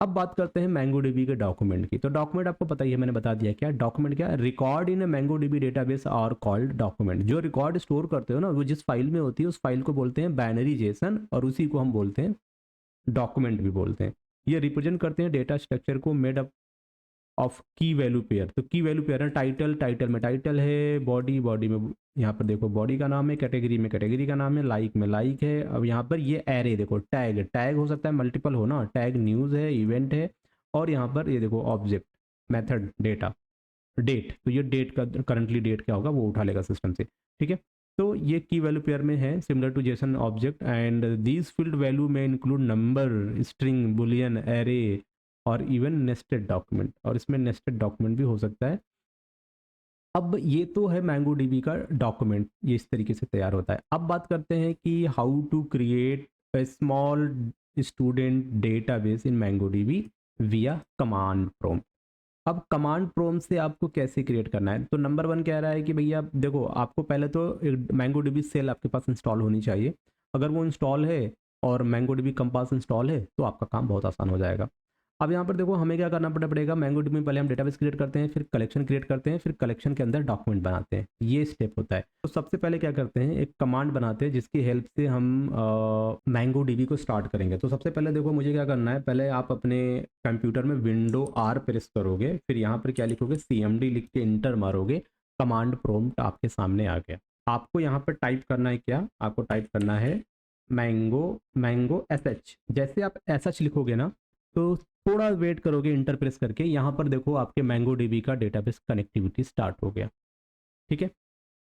S1: अब बात करते हैं मैंगो डीबी के डॉक्यूमेंट की। तो डॉक्यूमेंट आपको पता ही है, मैंने बता दिया क्या डॉक्यूमेंट क्या, record in mango dB database और कॉल्ड डॉक्यूमेंट। जो रिकॉर्ड स्टोर करते हो ना, वो जिस फाइल में होती है उस फाइल को बोलते हैं बाइनरी जेसन, और उसी को हम बोलते हैं डॉक्यूमेंट भी बोलते हैं। ये रिप्रेजेंट करते हैं डेटा स्ट्रक्चर को मेड अप ऑफ की वैल्यू पेयर। तो की वैल्यू पेयर है टाइटल, टाइटल में टाइटल है, बॉडी, बॉडी में यहाँ पर देखो बॉडी का नाम है, कैटेगरी में कैटेगरी का नाम है, लाइक में लाइक है। अब यहाँ पर ये एरे देखो, टैग, टैग हो सकता है मल्टीपल हो ना, टैग न्यूज़ है, इवेंट है, और यहाँ पर ये देखो ऑब्जेक्ट, मेथड, डेटा, डेट। तो ये डेट का करंटली डेट क्या होगा वो उठा लेगा सिस्टम से, ठीक है। तो ये की वैल्यू पेयर में है, similar to JSON object, and these field value में include number, string, boolean, array और इवन नेस्टेड डॉक्यूमेंट, और इसमें नेस्टेड डॉक्यूमेंट भी हो सकता है। अब ये तो है मैंगो डीबी का डॉक्यूमेंट, ये इस तरीके से तैयार होता है। अब बात करते हैं कि how to create a small student database in MongoDB via command prompt. अब कमांड प्रॉम्प्ट से आपको कैसे क्रिएट करना है, तो नंबर वन कह रहा है कि भैया देखो आपको पहले तो एक मैंगो डीबी सेल आपके पास इंस्टॉल होनी चाहिए। अगर वो इंस्टॉल है और मैंगो डीबी कंपास इंस्टॉल है तो आपका काम बहुत आसान हो जाएगा। अब यहाँ पर देखो हमें क्या करना पड़ेगा, मैंगो डीबी में पहले हम डेटाबेस क्रिएट करते हैं, फिर कलेक्शन क्रिएट करते हैं, फिर कलेक्शन के अंदर डॉक्यूमेंट बनाते हैं, ये स्टेप होता है। तो सबसे पहले क्या करते हैं, एक कमांड बनाते हैं जिसकी हेल्प से हम मैंगो डीबी को स्टार्ट करेंगे। तो सबसे पहले देखो मुझे क्या करना है, पहले आप अपने कंप्यूटर में विंडो आर प्रेस करोगे, फिर यहाँ पर क्या लिखोगे, CMD लिख के इंटर मारोगे, कमांड प्रॉम्प्ट आपके सामने आ गया। आपको यहाँ पर टाइप करना है, क्या आपको टाइप करना है, मैंगो, मैंगो SH। जैसे आप SH लिखोगे ना तो थोड़ा वेट करोगे इंटर प्रेस करके, यहाँ पर देखो आपके मैंगो डीबी का डेटाबेस कनेक्टिविटी स्टार्ट हो गया, ठीक है,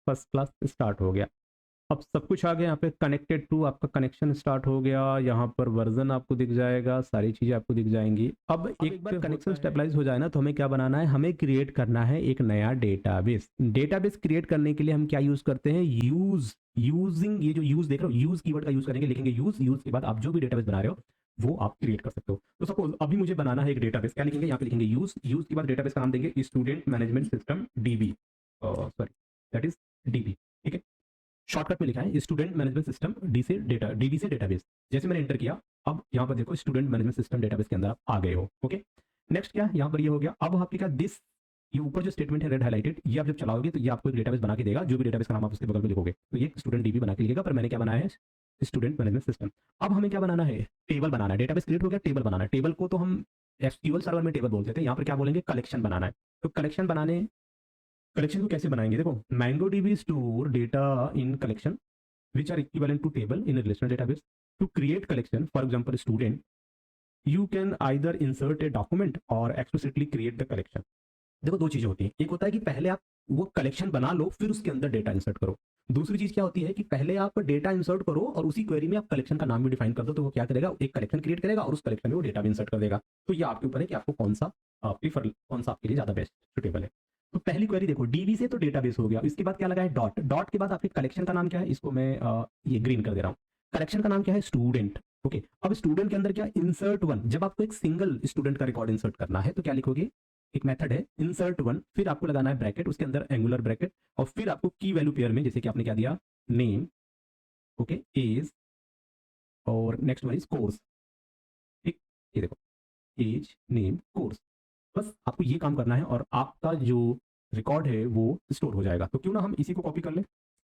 S1: फर्स्ट क्लास स्टार्ट हो गया। अब सब कुछ आ गया, यहाँ पे कनेक्टेड टू आपका कनेक्शन स्टार्ट हो गया, यहाँ पर वर्जन आपको दिख जाएगा, सारी चीज़ें आपको दिख जाएंगी। अब एक बार कनेक्शन स्टेबलाइज हो जाए ना तो हमें क्या बनाना है, हमें क्रिएट करना है एक नया डेटाबेस। डेटाबेस क्रिएट करने के लिए हम क्या यूज़ करते हैं, यूजिंग, ये जो यूज़ देख रहे हो, यूज़ कीवर्ड का यूज़ करेंगे, लिखेंगे यूज़ के बाद आप जो भी डेटाबेस बना रहे हो वो आप क्रिएट कर सकते हो। तो सपोज अभी मुझे बनाना है एक डेटाबेस, क्या लिखेंगे, यहाँ पे लिखेंगे यूज़ के बाद डेटाबेस का नाम देंगे student management system DB, sorry that is DB, ठीक है। शॉर्टकट में लिखा है स्टूडेंट मैनेजमेंट सिस्टम DB से डेटाबेस। जैसे मैंने एंटर किया, अब यहाँ पर देखो स्टूडेंट मैनेजमेंट सिस्टम डेटाबेस के अंदर आप आ गए हो, ओके। नेक्स्ट क्या, यहाँ पर ये हो गया। अब आपके क्या दिस, ये ऊपर जो स्टेटमेंट है रेड हाईलाइटेड, ये आप जब चलाओगे तो ये आपको एक डेटाबेस बना के देगा, जो भी डेटाबेस का नाम आप उसके बगल में लिखोगे तो ये स्टूडेंट DB बना के लिखेगा, पर मैंने क्या बनाया है, स्टूडेंट मैनेजमेंट सिस्टम। अब हमें क्या बनाना है, टेबल बनाना है। डेटाबेस क्रिएट हो गया, टेबल बनाना है। टेबल को तो हम SQL सर्वर में टेबल बोलते थे, यहाँ पर क्या बोलेंगे, कलेक्शन बनाना है। तो कलेक्शन बनाने, कलेक्शन को कैसे बनाएंगे, देखो mango dB store data in collection which are equivalent to table in a relational database. To create collection, for example student, you can either insert a document or explicitly create the collection. देखो दो चीजें होती हैं, एक होता है कि पहले आप वो कलेक्शन बना लो फिर उसके अंदर डेटा इंसर्ट करो। दूसरी चीज क्या होती है कि पहले आप डेटा इंसर्ट करो और उसी क्वेरी में आप कलेक्शन का नाम भी डिफाइन कर दो, तो वो क्या करेगा, एक कलेक्शन क्रिएट करेगा और उस कलेक्शन में वो डेटा भी इंसर्ट कर देगा। तो ये आपके ऊपर है कि आपको कौन सा प्रीफर, कौन सा आपके लिए ज्यादा बेस्ट सुटेबल है। तो पहली क्वेरी देखो डीबी से तो डेटाबेस हो गया, इसके बाद क्या लगा है, डॉट। डॉट के बाद आपके कलेक्शन का नाम क्या है, इसको मैं ये ग्रीन कर दे रहा हूँ। कलेक्शन का नाम क्या है, स्टूडेंट, ओके। अब स्टूडेंट के अंदर क्या, इंसर्ट वन। जब आपको एक सिंगल स्टूडेंट का रिकॉर्ड इंसर्ट करना है तो क्या लिखोगे, एक मेथड है इंसर्ट वन, फिर आपको लगाना है ब्रैकेट, उसके अंदर एंगुलर ब्रैकेट, और फिर आपको की वैल्यू पेयर में, जैसे कि आपने क्या दिया, नेम, ओके, एज, और नेक्स्ट वन इज कोर्स, ठीक। ये देखो एज, नेम, कोर्स, बस आपको ये काम करना है और आपका जो रिकॉर्ड है वो स्टोर हो जाएगा। तो क्यों ना हम इसी को कॉपी कर लें,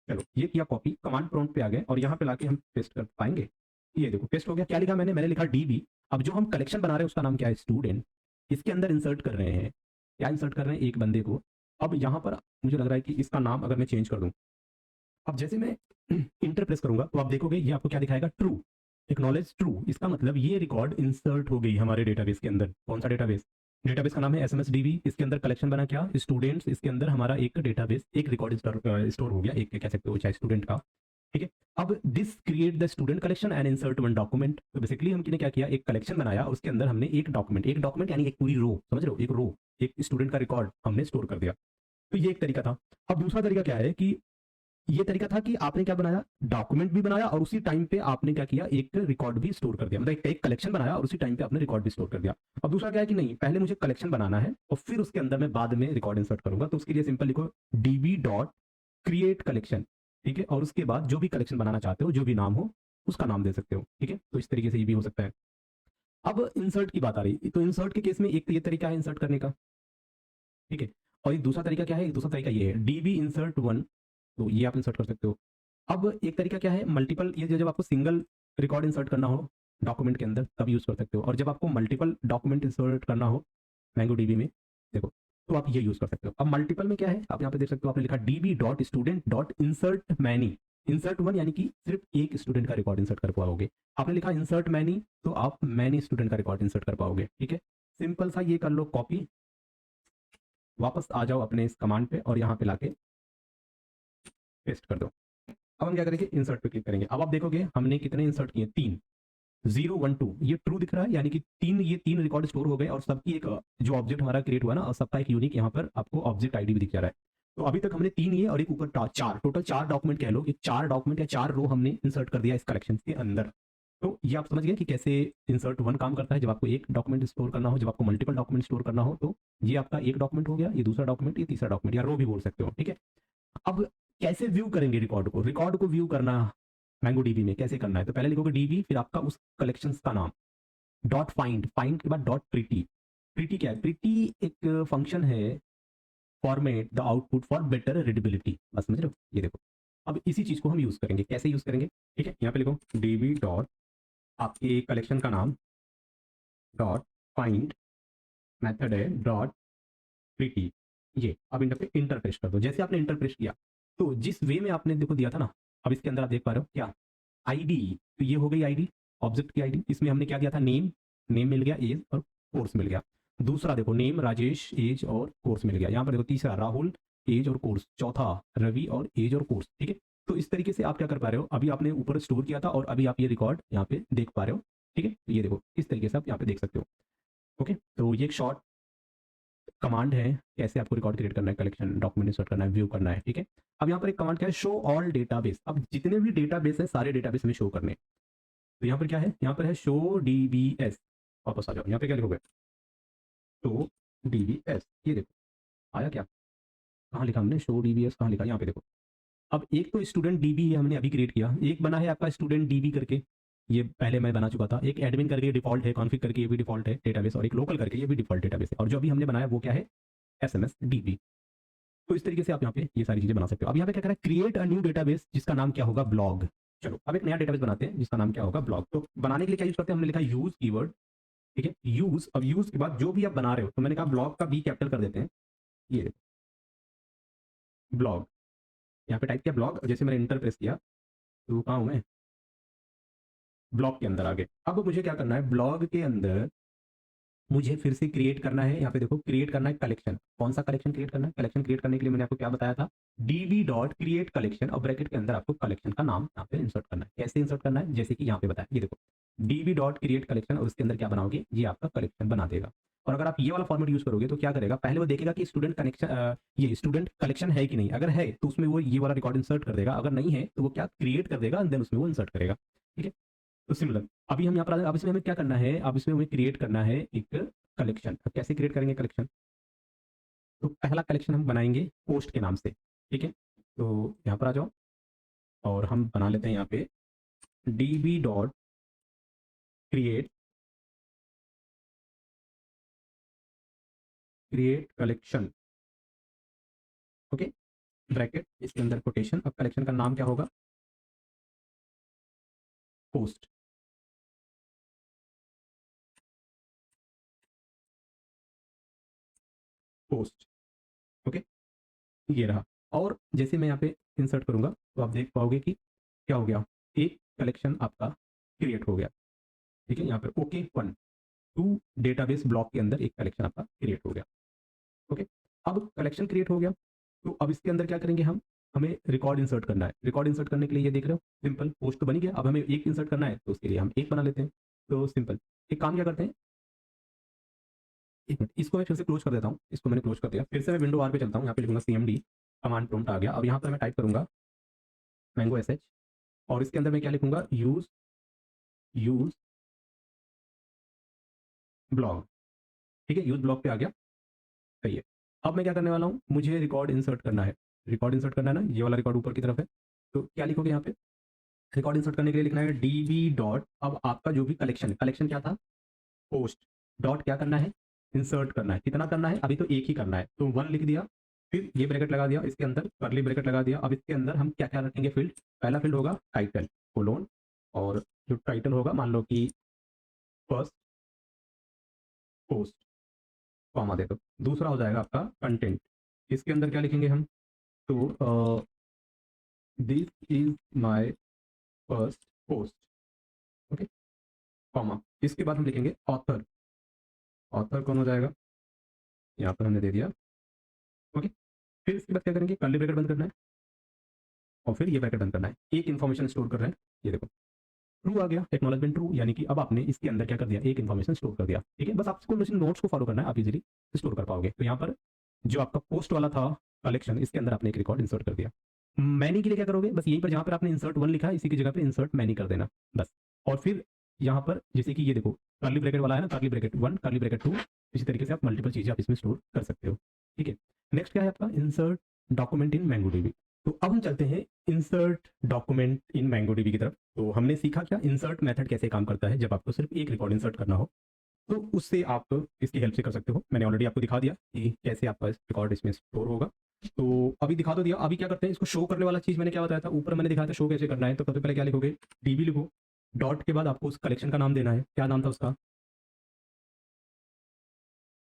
S1: चलो ये किया कॉपी, कमांड प्रॉम्प्ट पे आ गए और यहाँ पे लाके हम पेस्ट कर पाएंगे। ये देखो पेस्ट हो गया। क्या लिखा मैंने लिखा डीबी। अब जो हम कलेक्शन बना रहे हैं उसका नाम क्या है, स्टूडेंट। इसके अंदर इंसर्ट कर रहे हैं, क्या इंसर्ट कर रहे हैं, एक बंदे को। अब यहाँ पर मुझे लग रहा है कि इसका नाम अगर मैं चेंज कर दूं, अब जैसे मैं इंटर प्रेस करूंगा तो आप देखोगे ये आपको क्या दिखाएगा, ट्रू, एक्नॉलेज ट्रू। इसका मतलब ये रिकॉर्ड इंसर्ट हो गई हमारे डेटाबेस के अंदर। कौन सा डेटाबेस, डेटाबेस का नाम है SMSDB, इसके अंदर कलेक्शन बना क्या, स्टूडेंट्स, इसके अंदर हमारा एक डेटाबेस, एक रिकॉर्ड स्टोर हो गया, एक कह सकते हो चाहे स्टूडेंट का, ठीक है। अब this create the student collection and insert one document. तो बेसिकली हमने क्या किया, एक कलेक्शन बनाया, उसके अंदर हमने एक डॉक्यूमेंट यानी एक पूरी रो, समझ रहे हो, एक रो, एक स्टूडेंट का रिकॉर्ड हमने स्टोर कर दिया। तो ये एक तरीका था। अब दूसरा तरीका क्या है कि ये तरीका था कि आपने क्या बनाया, डॉक्यूमेंट भी बनाया और उसी टाइम पे आपने क्या किया, एक रिकॉर्ड भी स्टोर कर दिया, मतलब एक कलेक्शन बनाया और उसी टाइम पे आपने रिकॉर्ड भी स्टोर कर दिया। अब दूसरा क्या है कि नहीं, पहले मुझे कलेक्शन बनाना है और फिर उसके अंदर मैं बाद में रिकॉर्ड इंसर्ट करूंगा। तो उसके लिए सिंपल लिखो डीबी डॉट क्रिएट कलेक्शन, ठीक है, और उसके बाद जो भी कलेक्शन बनाना चाहते हो, जो भी नाम हो उसका नाम दे सकते हो, ठीक है। तो इस तरीके से ये भी हो सकता है। अब इंसर्ट की बात आ रही, तो इंसर्ट के केस में एक तो ये तरीका है इंसर्ट करने का, ठीक है, और एक दूसरा तरीका क्या है, एक दूसरा तरीका ये है डीबी इंसर्ट वन, तो ये आप इंसर्ट कर सकते हो। अब एक तरीका क्या है, मल्टीपल, ये जब आपको सिंगल रिकॉर्ड इंसर्ट करना हो डॉक्यूमेंट के अंदर तब यूज़ कर सकते हो। और जब आपको मल्टीपल डॉक्यूमेंट इंसर्ट करना हो मैंगो डीबी में, देखो, तो आप ये यूज़ कर सकते हो। अब मल्टीपल में क्या है, आप यहाँ पे देख सकते हो, आपने लिखा dB dot student dot insert many, insert one यानी कि सिर्फ एक स्टूडेंट का रिकॉर्ड इंसर्ट कर पाओगे। आपने लिखा इंसर्ट मैनी, तो आप मैनी स्टूडेंट का रिकॉर्ड इंसर्ट कर पाओगे। ठीक है, सिंपल सा ये कर लो कॉपी, वापस आ जाओ अपने इस कमांड पे और यहाँ पे लाके पेस्ट कर दो। अब हम क्या करेंगे, इंसर्ट पे क्लिक करेंगे। अब आप देखोगे हमने कितने इंसर्ट किए, 3, 0 1 2, ये ट्रू दिख रहा है, यानी कि ये तीन रिकॉर्ड स्टोर हो गए और सबकी एक जो ऑब्जेक्ट हमारा क्रिएट हुआ ना, और सबका एक यूनिक यहाँ पर आपको ऑब्जेक्ट आईडी भी दिख जा रहा है। तो अभी तक हमने 3 ये और एक ऊपर 4, टोटल 4 डॉक्यूमेंट कह लो कि 4 डॉक्यूमेंट या 4 रो हमने इंसर्ट कर दिया इस कलेक्शन के अंदर। तो ये आप समझ गए कि कैसे इंसर्ट वन काम करता है। जब आपको एक डॉक्यूमेंट स्टोर करना हो, जब आपको मल्टीपल डॉक्यूमेंट स्टोर करना हो, तो ये आपका एक डॉक्यूमेंट हो गया, ये दूसरा डॉक्यूमेंट, ये तीसरा डॉक्यूमेंट, या रो भी बोल सकते हो। ठीक है, अब कैसे व्यू करेंगे रिकॉर्ड को, रिकॉर्ड को व्यू करना मैंगो डीबी में कैसे करना है, तो पहले लिखोगे डीबी, फिर आपका उस कलेक्शन का नाम, डॉट फाइंड, फाइंड के बाद डॉट प्रीटी। प्रीटी क्या है, प्रीटी एक फंक्शन है, format the output for better readability. बस समझ रहे हो, ये देखो। अब इसी चीज को हम यूज करेंगे, कैसे यूज करेंगे, ठीक है, यहाँ पे लिखो डीबी डॉट आपके कलेक्शन का नाम, डॉट फाइंड, मेथड है डॉट प्रीटी। ये अब इंटर प्रेस कर दो। जैसे आपने इंटर प्रेस किया, तो जिस वे में आपने देखो दिया था ना, अब इसके अंदर आप देख पा रहे हो क्या, आईडी, तो ये हो गई आईडी, ऑब्जेक्ट की आईडी। इसमें हमने क्या दिया था, नेम, नेम मिल गया, एज और कोर्स मिल गया। दूसरा देखो नेम राजेश, एज और कोर्स मिल गया। यहाँ पर देखो तीसरा राहुल, एज और कोर्स। चौथा रवि और एज और कोर्स। ठीक है, तो इस तरीके से आप क्या कर पा रहे हो, अभी आपने ऊपर स्टोर किया था और अभी आप ये रिकॉर्ड यहाँ पे देख पा रहे हो। ठीक है, तो ये देखो इस तरीके से आप यहाँ पे देख सकते हो। ओके, तो ये एक शॉर्ट कमांड है कैसे आपको रिकॉर्ड क्रिएट करना है, कलेक्शन डॉक्यूमेंट इंसर्ट करना है, व्यू करना है। ठीक है, अब यहाँ पर एक कमांड क्या है, शो ऑल डेटाबेस। अब जितने भी डेटाबेस है सारे डेटाबेस हमें शो करने हैं। तो यहाँ पर क्या है, यहाँ पर है शो डीबीएस। वापस आ जाओ, यहाँ पे क्या लिखोगे, शो डीबीएस। ये देखो आया क्या, कहाँ लिखा हमने शो डीबीएस, कहाँ लिखा, यहाँ पे देखो। अब एक तो स्टूडेंट डीबी है हमने अभी क्रिएट किया, एक बना है आपका स्टूडेंट डीबी करके, ये पहले मैं बना चुका था। एक एडमिन करके डिफॉल्ट है, कॉन्फ़िग करके ये भी डिफॉल्ट है डेटाबेस, और एक लोकल करके ये भी डिफॉल्ट डेटाबेस है। और जो अभी हमने बनाया वो क्या है, एसएमएस डीबी। तो इस तरीके से आप यहाँ पे ये सारी चीजें बना सकते हो। अब यहाँ पे क्या करें, क्रिएट अ न्यू डेटाबेस जिसका नाम क्या होगा, ब्लॉग। चलो अब एक नया डेटाबेस बनाते हैं जिसका नाम क्या होगा, ब्लॉग। तो बनाने के लिए क्या यूज करते हैं, हमने लिखा यूज कीवर्ड। ठीक है, यूज। अब यूज के बाद जो भी आप बना रहे हो, तो मैंने कहा ब्लॉग का बी कैपिटल कर देते हैं, ये देखो ब्लॉग। यहाँ पे टाइप किया ब्लॉग, जैसे मैंने इंटर प्रेस किया तो कहाँ हूँ मैं, ब्लॉग के अंदर आ गए। अब मुझे क्या करना है, ब्लॉग के अंदर मुझे फिर से क्रिएट करना है। यहाँ पे देखो क्रिएट करना है कलेक्शन। कौन सा कलेक्शन क्रिएट करना है, कलेक्शन क्रिएट करने के लिए मैंने आपको क्या बताया था, डीबी डॉट क्रिएट कलेक्शन, और ब्रैकेट के अंदर आपको कलेक्शन का नाम यहाँ पे इंसर्ट करना है। कैसे इंसर्ट करना है, जैसे कि यहाँ पे बताया, ये देखो डीबी डॉट क्रिएट कलेक्शन, और उसके अंदर क्या बनाओगे, ये आपका कलेक्शन बना देगा। और अगर आप ये वाला फॉर्मेट यूज करोगे तो क्या करेगा, पहले वो देखेगा कि स्टूडेंट कनेक्शन, ये स्टूडेंट कलेक्शन है कि नहीं। अगर है तो उसमें वो ये वाला रिकॉर्ड इंसर्ट कर देगा, अगर नहीं है तो वो क्या क्रिएट कर देगा, देन उसमें वो इंसर्ट करेगा। ठीक है, तो सिमिलर अभी हम यहाँ पर अब इसमें हमें क्या करना है, अब इसमें हमें क्रिएट करना है एक कलेक्शन। अब कैसे क्रिएट करेंगे कलेक्शन, तो पहला कलेक्शन हम बनाएंगे पोस्ट के नाम से। ठीक है, तो यहाँ पर आ जाओ और हम बना लेते हैं यहाँ पे dB dot create, create collection. Okay, bracket इसके अंदर कोटेशन। अब कलेक्शन का नाम क्या होगा, पोस्ट। पोस्ट। ओके, ये रहा। और जैसे मैं यहाँ पे इंसर्ट करूंगा तो आप देख पाओगे कि क्या हो गया, एक कलेक्शन आपका क्रिएट हो गया। ठीक है, यहाँ पे okay one two database block के अंदर एक कलेक्शन आपका क्रिएट हो गया। ओके, अब कलेक्शन क्रिएट हो गया, तो अब इसके अंदर क्या करेंगे हम, हमें रिकॉर्ड इंसर्ट करना है। रिकॉर्ड इंसर्ट करने के लिए ये देख रहे हो, सिंपल पोस्ट तो बन गया। अब हमें एक इंसर्ट करना है तो उसके लिए हम एक बना लेते हैं। तो सिंपल एक काम क्या करते हैं, एक मिनट, इसको मैं फिर से क्लोज कर देता हूँ। इसको मैंने क्लोज कर दिया, फिर से मैं विंडो आर पे चलता हूँ। यहाँ पे लिखूंगा CMD, कमांड प्रॉम्प्ट आ गया। अब यहाँ पर मैं टाइप करूंगा मैंगो SH, और इसके अंदर मैं क्या लिखूंगा, यूज, यूज ब्लॉग। ठीक है, यूज ब्लॉग पे आ गया, सही है। अब मैं क्या करने वाला हूँ, मुझे रिकॉर्ड इंसर्ट करना है। रिकॉर्ड इंसर्ट करना है ना, ये वाला रिकॉर्ड ऊपर की तरफ है। तो क्या लिखोगे यहाँ पे, रिकॉर्ड इंसर्ट करने के लिए लिखना है डीबी डॉट, अब आपका जो भी कलेक्शन, कलेक्शन क्या था, पोस्ट, डॉट क्या करना है, इंसर्ट करना है। कितना करना है, अभी तो एक ही करना है, तो 1 लिख दिया, फिर ये ब्रैकेट लगा दिया, इसके अंदर करली ब्रैकेट लगा दिया। अब इसके अंदर हम क्या क्या रखेंगे फील्ड, पहला फील्ड होगा टाइटल कोलोन, और जो टाइटल होगा मान लो कि फर्स्ट पोस्ट, कॉमा दे दो। दूसरा हो जाएगा आपका कंटेंट, इसके अंदर क्या लिखेंगे हम, तो this is my first post, okay, comma. इसके बाद हम लिखेंगे ऑथर, ऑथर कौन हो जाएगा, यहाँ पर हमने दे दिया, ओके। फिर इसके बाद क्या करेंगे, कर्ली ब्रैकेट बंद करना है और फिर ये ब्रैकेट बंद करना है। एक इन्फॉर्मेशन स्टोर कर रहे हैं, ये देखो ट्रू आ गया, एक्नॉलेजमेंट ट्रू, यानी कि अब आपने इसके अंदर क्या कर दिया, एक इन्फॉर्मेशन स्टोर कर दिया, ठीक है। बस आपको नोट्स को फॉलो करना है, आप इजीली स्टोर कर पाओगे। तो यहाँ पर जो आपका पोस्ट वाला था कलेक्शन, इसके अंदर आपने एक रिकॉर्ड इंसर्ट कर दिया। मैनी के लिए क्या करोगे, बस यहीं पर जहाँ पर आपने इंसर्ट वन लिखा है इसी की जगह पे इंसर्ट मैनी कर देना बस। और फिर यहाँ पर जैसे कि ये देखो कर्ली ब्रैकेट वाला है ना, curly bracket one, curly bracket two, इसी तरीके से आप मल्टीपल चीजें आप इसमें स्टोर कर सकते हो, ठीक है। नेक्स्ट क्या है आपका, इंसर्ट डॉक्यूमेंट इन मैंगोडीबी। तो अब हम चलते हैं इंसर्ट डॉक्यूमेंट इन मैंगोडीबी की तरफ। तो हमने सीखा क्या, इंसर्ट मेथड कैसे काम करता है जब आपको सिर्फ एक रिकॉर्ड इंसर्ट करना हो, तो उससे आप इसकी हेल्प से कर सकते हो। मैंने ऑलरेडी आपको दिखा दिया कि कैसे आपका रिकॉर्ड इसमें स्टोर होगा। तो अभी दिखा तो दिया, अभी क्या करते हैं, इसको शो करने वाला चीज मैंने क्या बताया था, ऊपर मैंने दिखाया था शो कैसे करना है। तो सबसे पहले क्या लिखोगे, डीबी लिखो, डॉट के बाद आपको उस कलेक्शन का नाम देना है, क्या नाम था उसका,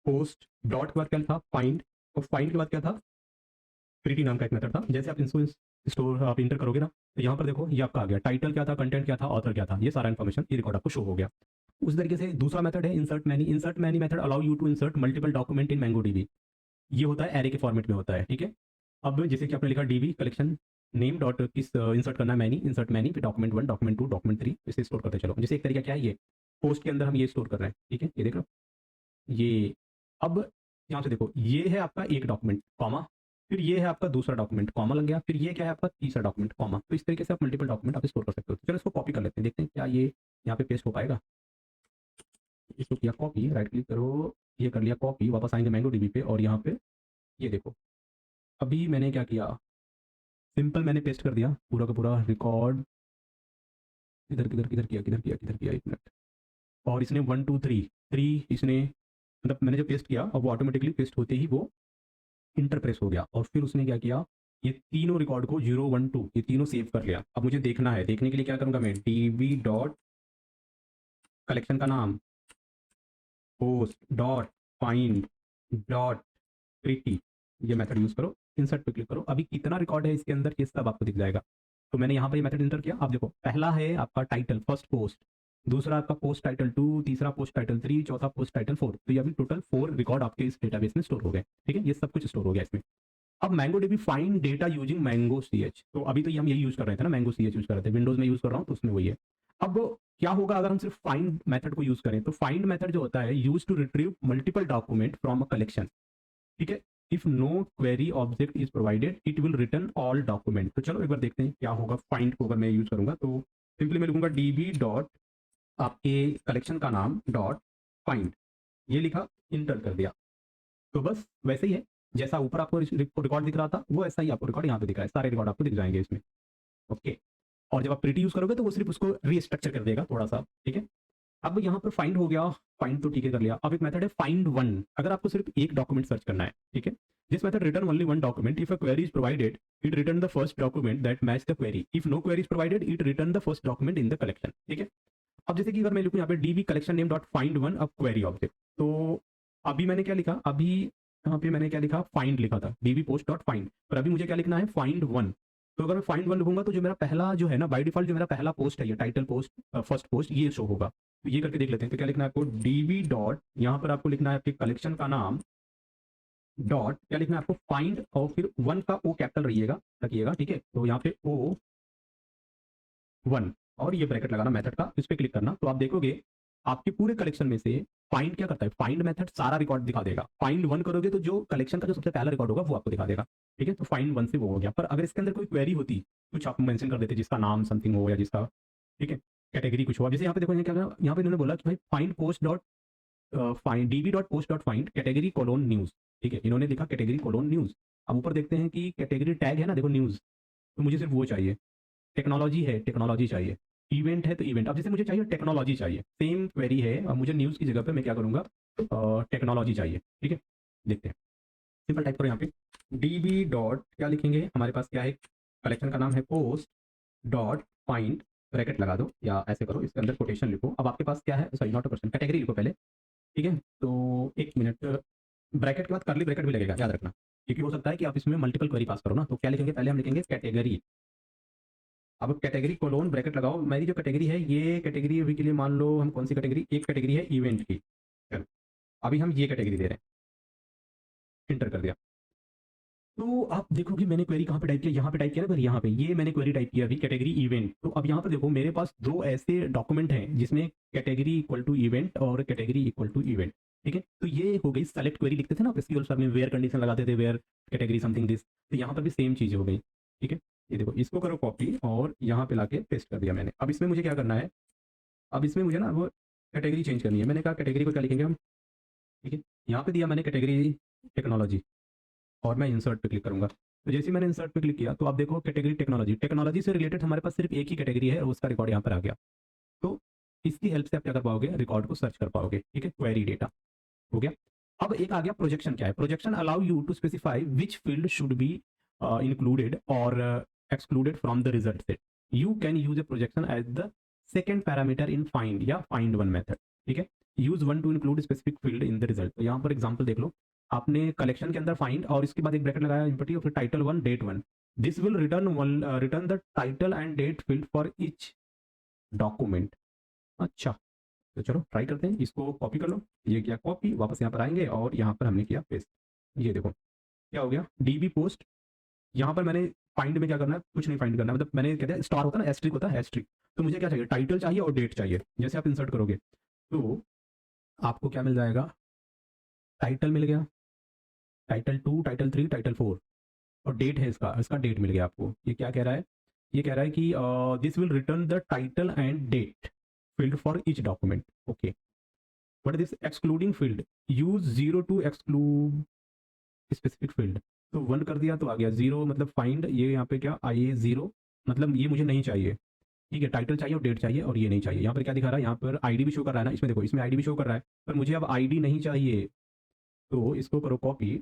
S1: पोस्ट, डॉट के बाद क्या था, फाइंड, और फाइंड के बाद क्या था, प्रीटी नाम का एक मेथड था। जैसे आप इसको स्टोर आप इंटर करोगे ना, तो यहाँ पर देखो ये आपका आ गया, टाइटल क्या था, कंटेंट क्या था, ऑथर क्या था, ये सारा इन्फॉर्मेशन ये रिकॉर्ड आपको शो हो गया। उस तरीके से दूसरा मेथड है insert many. Insert many method allow you to insert multiple document in MongoDB. ये होता है एरे के फॉर्मेट में होता है, ठीक है। अब जैसे कि आपने लिखा डीबी कलेक्शन नेम डॉट किस इंसर्ट करना है, मैनी, इंसर्ट मैनी, फिर document one, document two, document three, इसे स्टोर करते चलो। जैसे एक तरीका क्या है, ये पोस्ट के अंदर हम ये स्टोर कर रहे हैं, ठीक है, ये देख लो ये। अब यहाँ से देखो ये है आपका एक डॉक्यूमेंट, कॉमा, फिर ये है आपका दूसरा डॉक्यूमेंट, कॉमा लग गया, फिर ये क्या है आपका तीसरा डॉक्यूमेंट, कॉमा। तो इस तरीके से आप मल्टीपल डॉक्यूमेंट आप स्टोर कर सकते हो। तो चलो इसको कॉपी कर लेते हैं, देखते हैं क्या ये यहाँ पे पेस्ट हो पाएगा। इसको किया कॉपी, राइट क्लिक करो, ये कर लिया कॉपी, वापस आएंगे मैंगो डीबी पे और यहाँ पे ये देखो अभी मैंने क्या किया, सिंपल मैंने पेस्ट कर दिया पूरा का पूरा रिकॉर्ड, किधर किधर किधर किया किधर किया किधर किया, एक मिनट। और इसने वन टू थ्री, थ्री इसने, मतलब मैंने जब पेस्ट किया अब वो ऑटोमेटिकली पेस्ट होते ही वो इंटर प्रेस हो गया। और फिर उसने क्या किया, ये तीनों रिकॉर्ड को 0 1 2 ये तीनों सेव कर लिया। अब मुझे देखना है, देखने के लिए क्या करूंगा मैं, डीबी डॉट कलेक्शन का नाम, post dot find dot pretty, ये मेथड यूज करो, इंसर्ट पे क्लिक करो। अभी कितना रिकॉर्ड है इसके अंदर ये सब आपको दिख जाएगा। तो मैंने यहाँ पर ये मेथड इंटर किया, आप देखो पहला है आपका टाइटल फर्स्ट पोस्ट, दूसरा आपका पोस्ट टाइटल 2, तीसरा पोस्ट टाइटल 3, चौथा पोस्ट टाइटल 4। तो ये अभी टोटल 4 रिकॉर्ड आपके इस डेटाबेस में स्टोर हो गए, ठीक है, ये सब कुछ स्टोर हो गया इसमें। अब MongoDB find data using mongosh, तो अभी तो ये हम यही यूज कर रहे थे ना, मैंगो सीएच यूज कर रहे थे, विंडोज में यूज कर रहा हूँ तो उसमें वही है। अब क्या होगा अगर हम सिर्फ फाइंड मेथड को यूज करें, तो फाइंड मेथड जो होता है use to retrieve multiple document from a collection, ठीक है। If no query object is provided it will return all document. तो चलो एक बार देखते हैं क्या होगा फाइंड को अगर मैं यूज करूंगा। तो सिंपली मैं लिखूंगा डीबी डॉट आपके कलेक्शन का नाम डॉट फाइंड, ये लिखा, इंटर कर दिया। तो बस वैसे ही है जैसा ऊपर आपको रिकॉर्ड दिख रहा था वो ऐसा ही आपको रिकॉर्ड यहाँ पे दिख रहा है, सारे रिकॉर्ड आपको दिख जाएंगे इसमें, ओके। और जब आप प्रीटी यूज करोगे तो वो सिर्फ उसको रीस्ट्रक्चर कर देगा थोड़ा सा, ठीक है। अब यहाँ पर फाइंड हो गया, फाइंड तो ठीक है कर लिया। अब एक मेथड है फाइंड वन, अगर आपको सिर्फ एक डॉक्यूमेंट सर्च करना है, ठीक है। This method return only one document, if a query is provided it return the first document that match the query, if no query is provided it return the first document in the collection, ठीक है। अब जैसे कि अगर मैं लिखूं यहाँ पे dB collection name dot find one अब क्वेरी ऑब्जेक्ट, तो अभी मैंने क्या लिखा, अभी यहाँ पे मैंने क्या लिखा, फाइंड लिखा था डीबी पोस्ट डॉट फाइंड, पर अभी मुझे क्या लिखना है, फाइंड वन। तो अगर मैं फाइंड वन लिखूंगा तो जो मेरा पहला जो है ना बाय डिफॉल्ट जो मेरा पहला पोस्ट है ये टाइटल पोस्ट फर्स्ट पोस्ट ये शो होगा। तो ये करके देख लेते हैं। तो क्या लिखना है आपको, डीबी डॉट, यहाँ पर आपको लिखना है आपके कलेक्शन का नाम डॉट, क्या लिखना है आपको, फाइंड, और फिर वन का ओ कैपिटल रखिएगा, ठीक है। तो यहाँ पे ओ वन और ये ब्रैकेट लगाना मेथड का, इस पर क्लिक करना। तो आप देखोगे आपके पूरे कलेक्शन में से फाइंड क्या करता है, फाइंड मेथड सारा रिकॉर्ड दिखा देगा। फाइंड वन करोगे तो जो कलेक्शन का जो सबसे पहला रिकॉर्ड होगा वो आपको दिखा देगा, ठीक है। तो फाइंड वन से वो हो गया। पर अगर इसके अंदर कोई क्वेरी होती, कुछ आप मेंशन कर देते जिसका नाम समथिंग हो या जिसका, ठीक है, कैटेगरी कुछ हुआ, जैसे यहाँ पे देखो क्या यहाँ पे इन्होंने बोला कि भाई find post dot find DB dot post dot find category colon news, ठीक है, इन्होंने लिखा कैटेगरी कोलोन न्यूज। अब ऊपर देखते हैं कि कैटेगरी टैग है ना, देखो न्यूज, तो मुझे सिर्फ वो चाहिए। टेक्नोलॉजी है, टेक्नोलॉजी चाहिए। इवेंट है तो इवेंट। अब जैसे मुझे चाहिए टेक्नोलॉजी चाहिए, सेम क्वेरी है, अब मुझे न्यूज़ की जगह पे मैं क्या करूंगा, टेक्नोलॉजी चाहिए, ठीक है। देखते हैं, सिंपल टाइप करो यहाँ पे डीबी डॉट क्या लिखेंगे, हमारे पास क्या है, कलेक्शन का नाम है पोस्ट डॉट फाइंड, ब्रैकेट लगा दो या ऐसे करो, इसके अंदर कोटेशन लिखो। अब आपके पास क्या है, sorry not a person, category लिखो पहले, ठीक है। तो एक मिनट, ब्रैकेट के बाद कर्ली ब्रैकेट भी लगेगा, याद रखना, क्योंकि हो सकता है कि आप इसमें मल्टीपल क्वेरी पास करो ना। तो क्या लिखेंगे, पहले हम लिखेंगे कैटेगरी। अब कैटेगरी कोलोन ब्रैकेट लगाओ, मेरी जो कैटेगरी है ये कैटेगरी अभी के लिए मान लो हम कौन सी कैटेगरी, एक कैटेगरी है इवेंट की, चलो अभी हम ये कैटेगरी दे रहे हैं, इंटर कर दिया। तो आप देखोगे मैंने क्वेरी कहाँ पे टाइप किया, यहाँ पे टाइप किया ना, पर यहाँ पे ये मैंने क्वेरी टाइप किया अभी कैटेगरी इवेंट। तो अब यहाँ पर देखो मेरे पास दो ऐसे डॉक्यूमेंट हैं जिसमें कैटेगरी इक्वल टू इवेंट और कैटेगरी इक्वल टू इवेंट, ठीक है। तो ये हो गई सेलेक्ट क्वेरी, लिखते थे ना आप एसक्यूएल सर में, वेयर कंडीशन लगाते थे, वेयर कैटेगरी समथिंग दिस। तो यहाँ पर भी सेम चीज़ हो गई, ठीक है। ये देखो इसको करो कॉपी और यहाँ पे लाके पेस्ट कर दिया मैंने। अब इसमें मुझे क्या करना है, अब इसमें मुझे ना वो कैटेगरी चेंज करनी है। मैंने कहा कैटेगरी को क्या लिखेंगे हम, ठीक है। यहाँ पे दिया मैंने कैटेगरी टेक्नोलॉजी और मैं इंसर्ट पे क्लिक करूंगा। तो जैसे ही मैंने इंसर्ट पे क्लिक किया तो आप देखो कैटेगरी टेक्नोलॉजी, टेक्नोलॉजी से रिलेटेड हमारे पास सिर्फ एक ही कैटेगरी है और उसका रिकॉर्ड यहाँ पर आ गया। तो इसकी हेल्प से आप क्या कर पाओगे, रिकॉर्ड को सर्च कर पाओगे, ठीक है। क्वेरी डेटा हो गया। अब एक आ गया प्रोजेक्शन। क्या है projection, allow you to specify which field should be included और excluded from the result set. You can use a projection as the second parameter in find या फाइंड वन मेथड, ठीक है। Use one to include specific field in the result. तो यहाँ पर example देख लो, आपने collection के अंदर फाइंड और इसके बाद एक ब्रैकेट लगाया इम्पटी और फिर title one date one, this will return the title and date field for each document. अच्छा, तो चलो ट्राई करते हैं, इसको कॉपी कर लो, ये किया कॉपी, वापस यहाँ पर आएंगे और यहाँ पर हमने किया पेस्ट। ये देखो क्या हो गया, डीबी पोस्ट। यहाँ पर मैंने फाइंड में क्या करना है, कुछ नहीं फाइंड करना है, मतलब मैंने कहते हैं स्टार होता है ना, एस्ट्रिक होता है, एस्ट्रिक। तो मुझे क्या चाहिए, टाइटल चाहिए और डेट चाहिए। जैसे आप इंसर्ट करोगे तो आपको क्या मिल जाएगा, टाइटल मिल गया, title two, title three, title four, और डेट है इसका, इसका डेट मिल गया आपको। ये क्या कह रहा है, ये कह रहा है कि this will return the title and date field for each document, okay. But this excluding field, use zero to exclude specific field. तो वन कर दिया तो आ गया जीरो, मतलब फाइंड, ये यहाँ पे क्या आई जीरो, मतलब ये मुझे नहीं चाहिए, ठीक है। टाइटल चाहिए और डेट चाहिए और ये नहीं चाहिए। यहाँ पर क्या दिखा रहा है, यहाँ पर आईडी भी शो कर रहा है ना, इसमें देखो इसमें आईडी भी शो कर रहा है, पर मुझे अब आईडी नहीं चाहिए। तो इसको करो कॉपी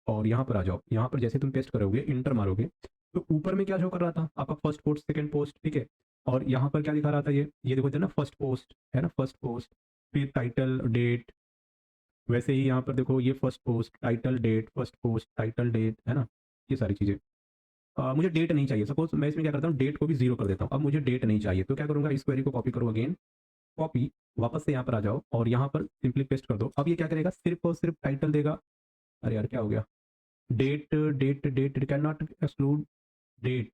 S1: और यहाँ पर आ जाओ। यहाँ पर जैसे तुम पेस्ट करोगे, इंटर मारोगे, तो ऊपर में क्या शो कर रहा था आपका, फर्स्ट पोस्ट, सेकंड पोस्ट, ठीक है। और यहाँ पर क्या दिखा रहा था, ये देखो थे ना, फर्स्ट पोस्ट है ना, फर्स्ट पोस्ट, फिर टाइटल डेट। वैसे ही यहाँ पर देखो ये first post, title date, first post, title date, है ना, ये सारी चीज़ें। मुझे डेट नहीं चाहिए, सपोज मैं इसमें क्या करता हूँ, डेट को भी जीरो कर देता हूँ। अब मुझे डेट नहीं चाहिए तो क्या करूँगा, इस क्वेरी को कॉपी करो अगेन, कॉपी, वापस से यहाँ पर आ जाओ और यहाँ पर सिंपली पेस्ट कर दो। अब ये क्या करेगा, सिर्फ और सिर्फ टाइटल देगा। अरे यार क्या हो गया, date date date can not exclude date,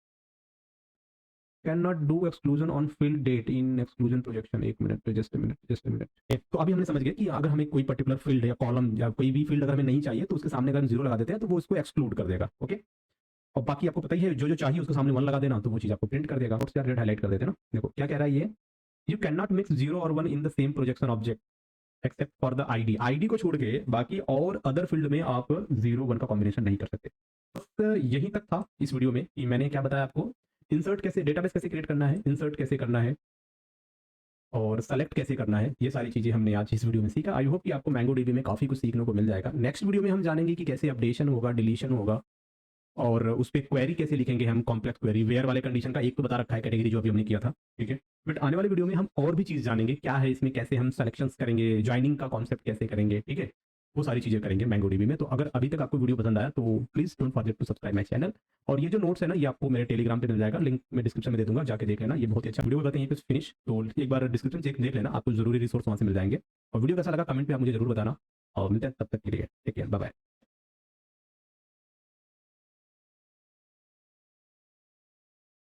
S1: can not do exclusion on field date in exclusion projection. एक minute, just minute, just minute. तो अभी हमने समझ गया कि अगर हमें कोई पर्टिकुलर फील्ड या कॉलम या कोई भी फील्ड अगर हमें नहीं चाहिए तो उसके सामने अगर हम जीरो लगा देते हैं तो वो उसको एक्सक्लूड कर देगा, ओके। और बाकी आपको पता ही है, जो जो चाहिए उसके सामने वन लगा देना तो वो चीज़ आपको प्रिंट कर देगा। और रेड हाईलाइट कर देते हैं ना, देखो क्या कह रहा है ये, you can not mix zero और one in the same projection object except for the ID. ID को छोड़ के बाकी और अदर फील्ड में आप जीरो वन का कॉम्बिनेशन नहीं कर सकते। बस यही तक था इस वीडियो में कि मैंने क्या बताया आपको, इंसर्ट कैसे, डेटाबेस कैसे क्रिएट करना है, इंसर्ट कैसे करना है और सेलेक्ट कैसे करना है, ये सारी चीज़ें हमने आज इस वीडियो में सीखा। आई होप कि आपको मैंगो डीबी में काफ़ी कुछ सीखने को मिल जाएगा। नेक्स्ट वीडियो में हम जानेंगे कि कैसे अपडेशन होगा, डिलीशन होगा और उस पर क्वेरी कैसे लिखेंगे हम, कॉम्प्लेक्स क्वेरी। वेयर वाले कंडीशन का एक तो बता रखा है कैटेगरी जो अभी हमने किया था, ठीक है। बट आने वाले वीडियो में हम और भी चीज़ जानेंगे क्या है इसमें, कैसे हम सेलेक्शंस करेंगे, ज्वाइनिंग का कॉन्सेप्ट कैसे करेंगे, ठीक है। वो सारी चीज़ें करेंगे मैंगो डीबी में। तो अगर अभी तक आपको वीडियो पसंद आया तो please don't forget to subscribe my channel. और ये जो नोट्स है ना, ये आपको मेरे टेलीग्राम पे मिल जाएगा, लिंक मैं डिस्क्रिप्शन में दे दूंगा, जाके देख लेना। ये बहुत ही अच्छा वीडियो बताते हैं, ये फिनिश, तो एक बार डिस्क्रिप्शन चेक देख लेना, आपको जरूरी रिसोर्स वहाँ से मिल जाएंगे। और वीडियो कैसा लगा कमेंट पे आप मुझे जरूर बताना और मिलते हैं तब तक के लिए, टेक केयर, बाय बाय।